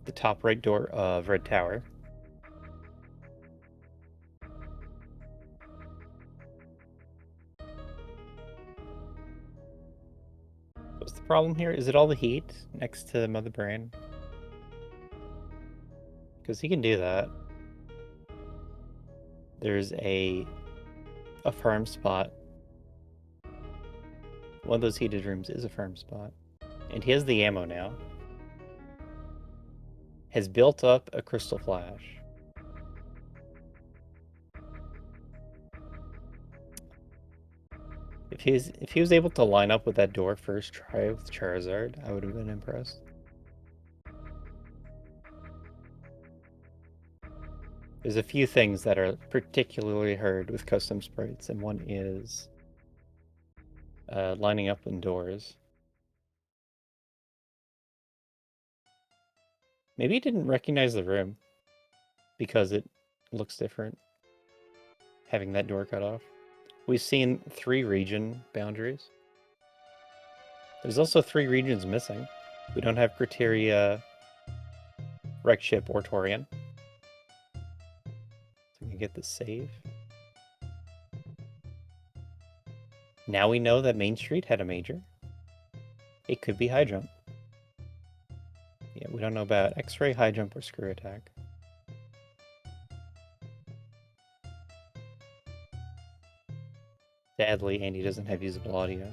The top right door of Red Tower. What's the problem here? Is it all the heat next to Mother Brain? Because he can do that. There's a farm spot. One of those heated rooms is a farm spot. And he has the ammo now. Has built up a crystal flash. If he was able to line up with that door first try with Charizard, I would have been impressed. There's a few things that are particularly hard with custom sprites, and one is lining up in doors. Maybe he didn't recognize the room because it looks different, having that door cut off. We've seen 3 region boundaries. There's also 3 regions missing. We don't have Criteria, Wreck Ship, or Torian. So we can get the save. Now we know that Main Street had a major. It could be high jump. Yeah, we don't know about X-ray, high jump, or screw attack. Sadly, Andy doesn't have usable audio.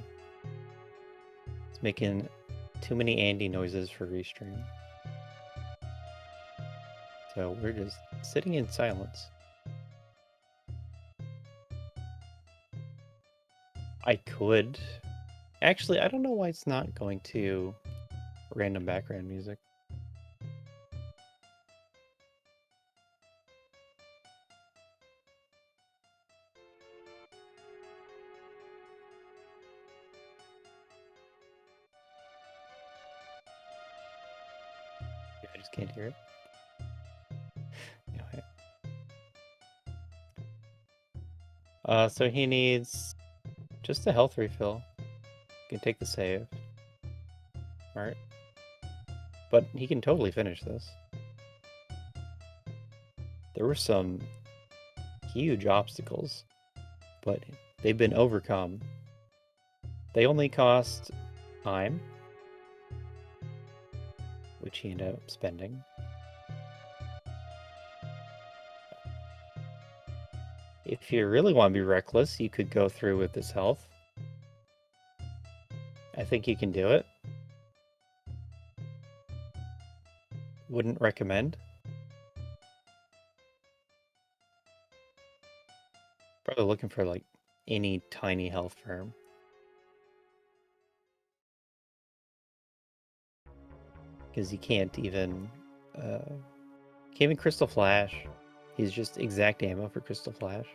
It's making too many Andy noises for restream. So we're just sitting in silence. I could. Actually, I don't know why it's not going to random background music. I just can't hear it. Anyway. So he needs just a health refill. He can take the save. Alright. But he can totally finish this. There were some huge obstacles, but they've been overcome. They only cost time, which he ended up spending. If you really want to be reckless, you could go through with this health. I think you can do it. Wouldn't recommend. Probably looking for like any tiny health for him. Because he can't even Crystal Flash. He's just exact ammo for Crystal Flash.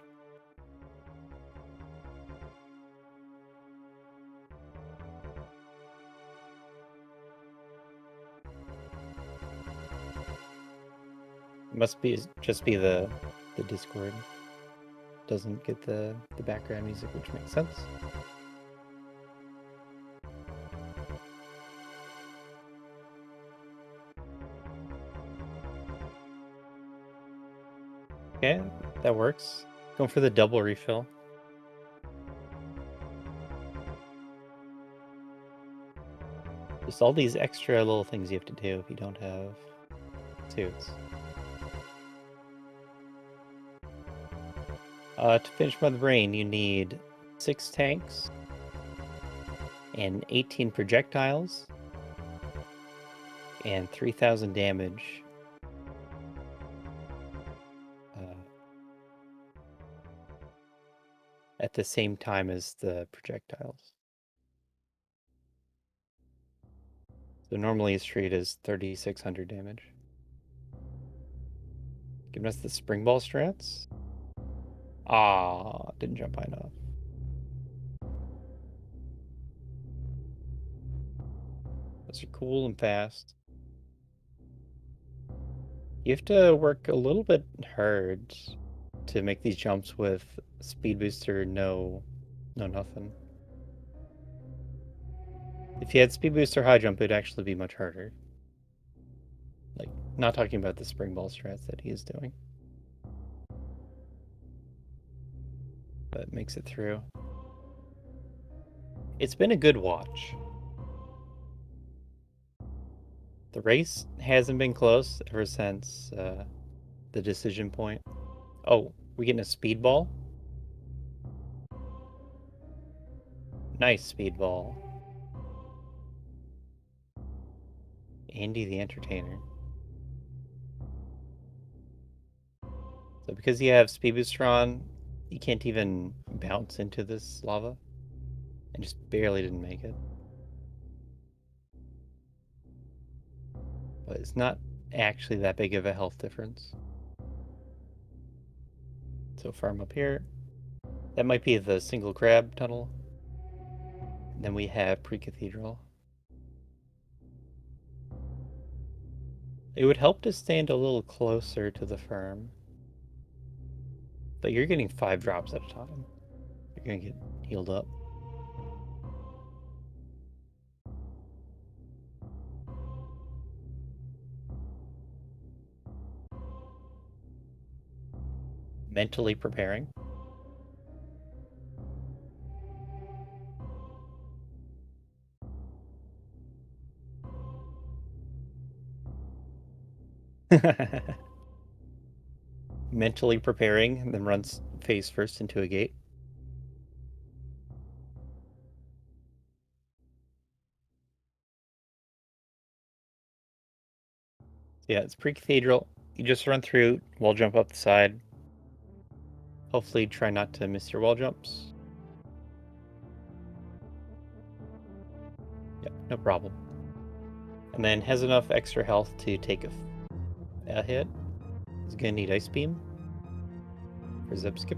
Must be just be the Discord doesn't get the background music, which makes sense. Okay, that works. Going for the double refill. Just all these extra little things you have to do if you don't have suits. To finish by the brain, you need 6 tanks and 18 projectiles and 3,000 damage. At the same time as the projectiles. So normally his treat is 3,600 damage. Giving us the spring ball strats. Ah, didn't jump high enough. Those are cool and fast. You have to work a little bit hard to make these jumps with speed booster, no nothing. If you had speed booster high jump, it'd actually be much harder. Like, not talking about the spring ball strats that he is doing. But makes it through. It's been a good watch. The race hasn't been close ever since the decision point. Oh, we getting a speedball? Nice speedball. Andy the Entertainer. So because you have speed booster on, you can't even bounce into this lava. And just barely didn't make it. But it's not actually that big of a health difference. So farm up here. That might be the single crab tunnel. And then we have pre-cathedral. It would help to stand a little closer to the farm. But you're getting 5 drops at a time. You're gonna get healed up. Mentally preparing. Mentally preparing, and then runs face first into a gate. Yeah, it's pre-cathedral. You just run through, wall jump up the side. Hopefully try not to miss your wall jumps. Yep, no problem. And then has enough extra health to take a hit. He's gonna need Ice Beam for Zeb Skip.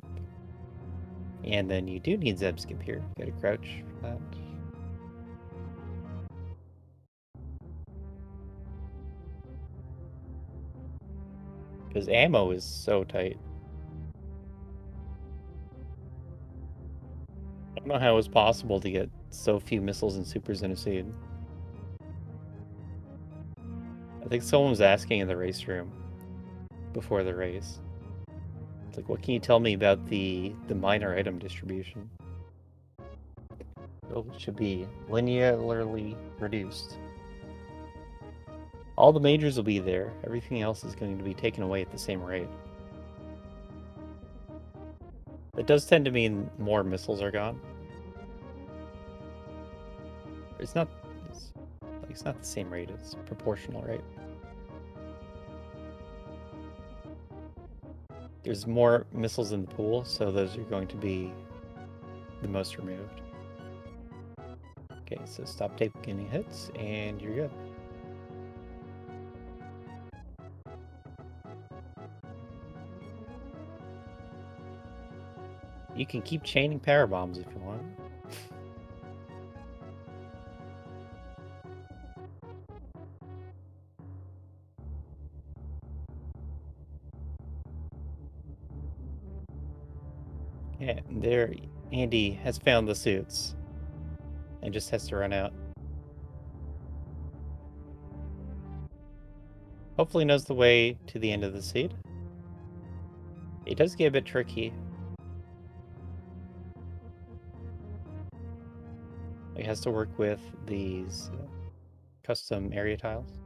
And then you do need Zeb Skip here. Gotta crouch for that. Because ammo is so tight. I don't know how it was possible to get so few missiles and supers in a seed. I think someone was asking in the race room before the race. It's like, what can you tell me about the minor item distribution? It should be linearly reduced. All the majors will be there. Everything else is going to be taken away at the same rate. It does tend to mean more missiles are gone. It's not the same rate, it's proportional, right? There's more missiles in the pool, so those are going to be the most removed. Okay, so stop taking any hits, and you're good. You can keep chaining power bombs if you want. Yeah, there Andy has found the suits and just has to run out. Hopefully knows the way to the end of the seed. It does get a bit tricky. It has to work with these custom area tiles.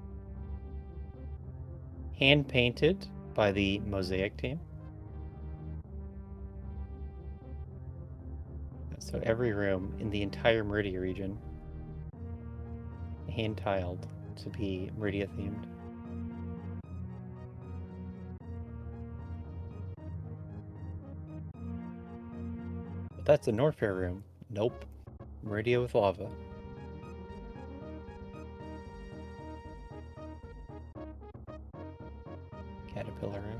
Hand painted by the Mosaic team. So every room in the entire Meridia region hand tiled to be Meridia themed. But that's a Norfair room. Nope. Meridia with lava. Caterpillar room.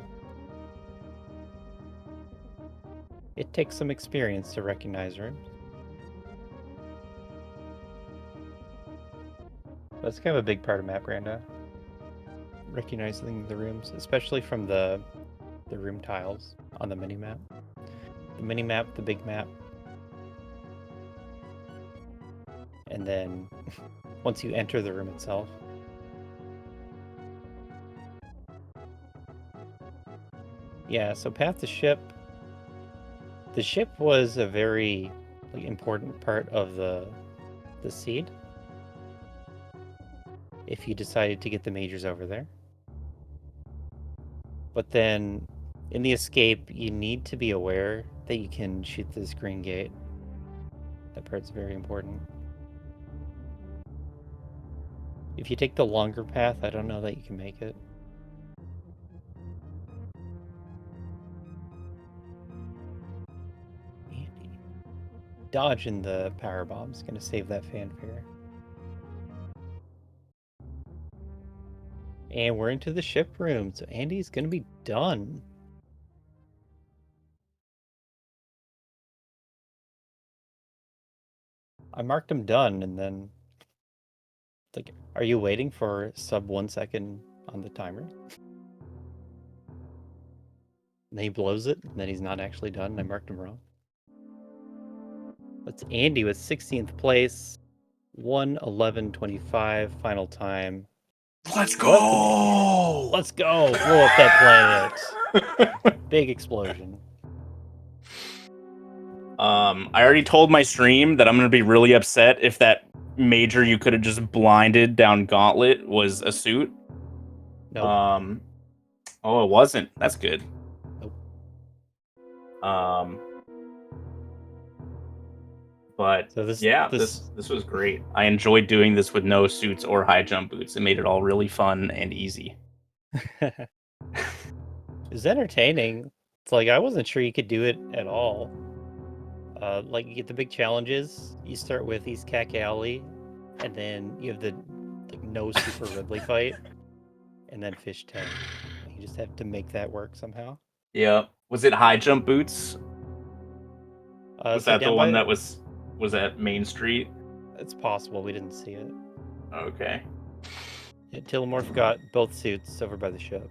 It takes some experience to recognize rooms. That's kind of a big part of map Rando. Recognizing the rooms, especially from the room tiles on the mini-map. The mini-map, the big map. And then once you enter the room itself. Yeah, so path to ship. The ship was a very important part of the seed. If you decided to get the majors over there. But then in the escape, you need to be aware that you can shoot this green gate. That part's very important. If you take the longer path, I don't know that you can make it. Andy. Dodging the power bomb's gonna save that fanfare. And we're into the ship room, so Andy's gonna be done. I marked him done, and then are you waiting for sub 1 second on the timer? And then he blows it, and then he's not actually done, and I marked him wrong. That's Andy with 16th place, 1:11:25 final time. Let's go! Let's go! Blow up that planet! Big explosion. I already told my stream that I'm gonna be really upset if that major you could have just blinded down Gauntlet was a suit. Nope. Oh, it wasn't. That's good. Nope. But so this was great. I enjoyed doing this with no suits or high jump boots. It made it all really fun and easy. It was entertaining. It's like I wasn't sure you could do it at all. Like you get the big challenges. You start with East Cack Alley, and then you have the no Super Ridley fight, and then Fish Tank. You just have to make that work somehow. Yeah. Was it high jump boots? Was that the one that was at Main Street? It's possible. We didn't see it. Okay. Yeah, Tillamorph got both suits over by the ship.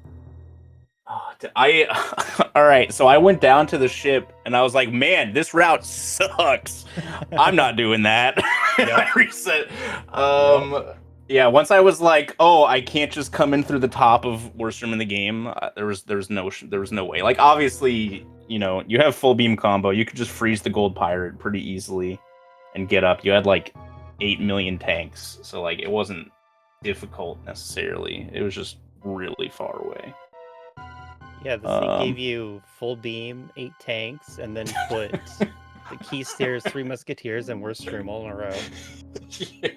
All right, so I went down to the ship and I was like, man, this route sucks. I'm not doing that. I reset. Yeah, once I was like, oh, I can't just come in through the top of worst room in the game. There was no way. Like, obviously, you have full beam combo. You could just freeze the gold pirate pretty easily and get up. You had like 8 million tanks, so like it wasn't difficult necessarily. It was just really far away. Yeah, the seat gave you full beam, 8 tanks, and then put the key stairs, 3 musketeers, and worst room all in a row. Yeah.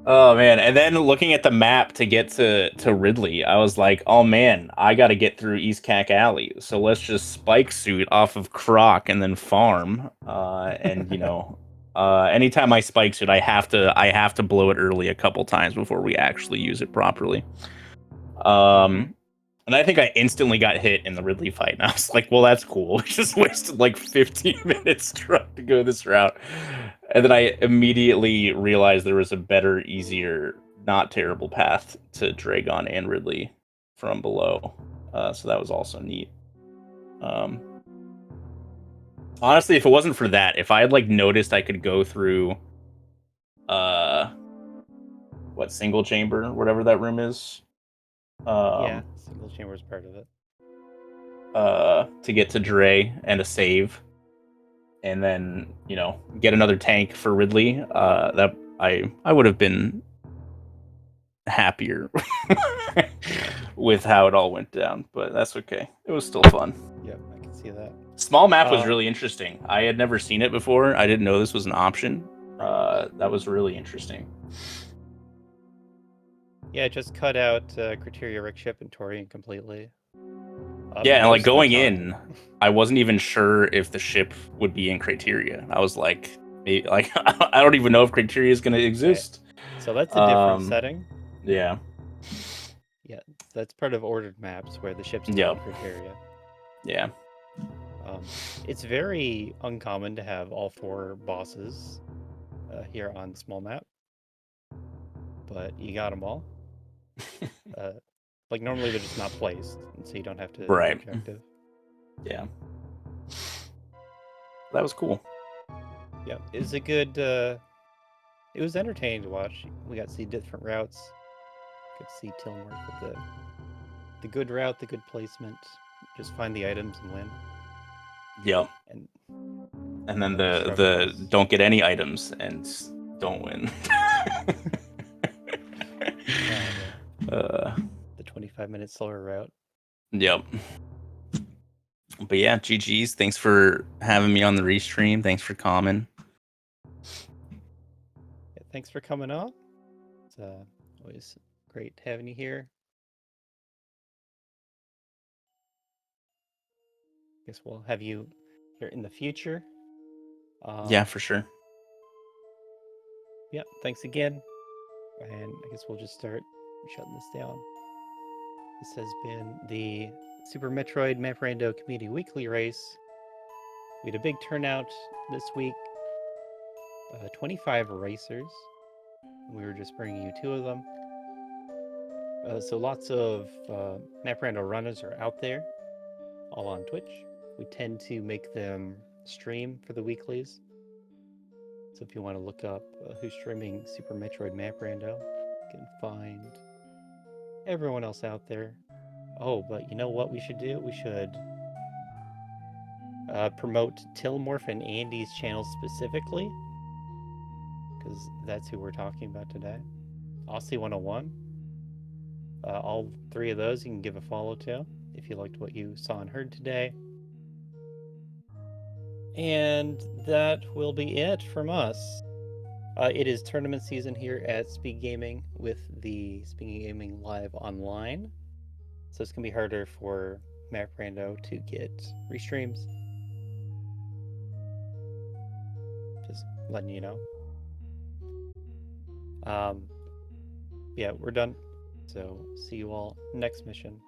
Oh man, and then looking at the map to get to Ridley, I was like, oh man, I gotta get through East Cack Alley. So let's just spike suit off of Croc and then farm. And anytime I spike suit, I have to blow it early a couple times before we actually use it properly. And I think I instantly got hit in the Ridley fight, and I was like, well, that's cool. We just wasted like 15 minutes trying to go this route. And then I immediately realized there was a better, easier, not terrible path to Dragon and Ridley from below. So that was also neat. Honestly, if it wasn't for that, if I had like noticed I could go through what single chamber, whatever that room is. Yeah, single chamber is part of it. To get to Dre and a save, and then get another tank for Ridley. That I would have been happier with how it all went down, but that's okay. It was still fun. Yep, I can see that. Small map was really interesting. I had never seen it before. I didn't know this was an option. That was really interesting. Yeah, just cut out Criteria Rick Ship and Torian completely. Yeah, and like most of the going time. in, I wasn't even sure if the ship would be in Criteria. I was like, maybe, like I don't even know if Criteria is going to exist. So that's a different setting. Yeah. Yeah, that's part of ordered maps where the ships Yep. in Criteria. Yeah. It's very uncommon to have all 4 bosses here on small map, but you got them all. Like normally they're just not placed, and so you don't have to do Right. objective. Yeah. That was cool. Yeah, it was a good. It was entertaining to watch. We got to see different routes. Got to see Tilm work with the good route, the good placement. Just find the items and win. Yep. And then the don't get any items and don't win. The 25-minute slower route. Yep. But yeah, GG's. Thanks for having me on the restream. Thanks for coming. Yeah, thanks for coming on. It's always great having you here. Guess we'll have you here in the future. Yeah, for sure. Yeah, thanks again. And I guess we'll just start shutting this down. This has been the Super Metroid Map Rando Community Weekly Race. We had a big turnout this week. 25 racers. We were just bringing you 2 of them. So lots of Map Rando runners are out there, all on Twitch. We tend to make them stream for the weeklies. So if you want to look up who's streaming Super Metroid Map Rando, you can find everyone else out there. Oh, but you know what we should do? We should promote Tilmorph and Andy's channels specifically, because that's who we're talking about today. Aussie 101. All 3 of those you can give a follow to if you liked what you saw and heard today. And that will be it from us. It is tournament season here at SpeedGaming with the SpeedGaming Live Online. So it's going to be harder for Map Rando to get restreams. Just letting you know. Yeah, we're done. So see you all next mission.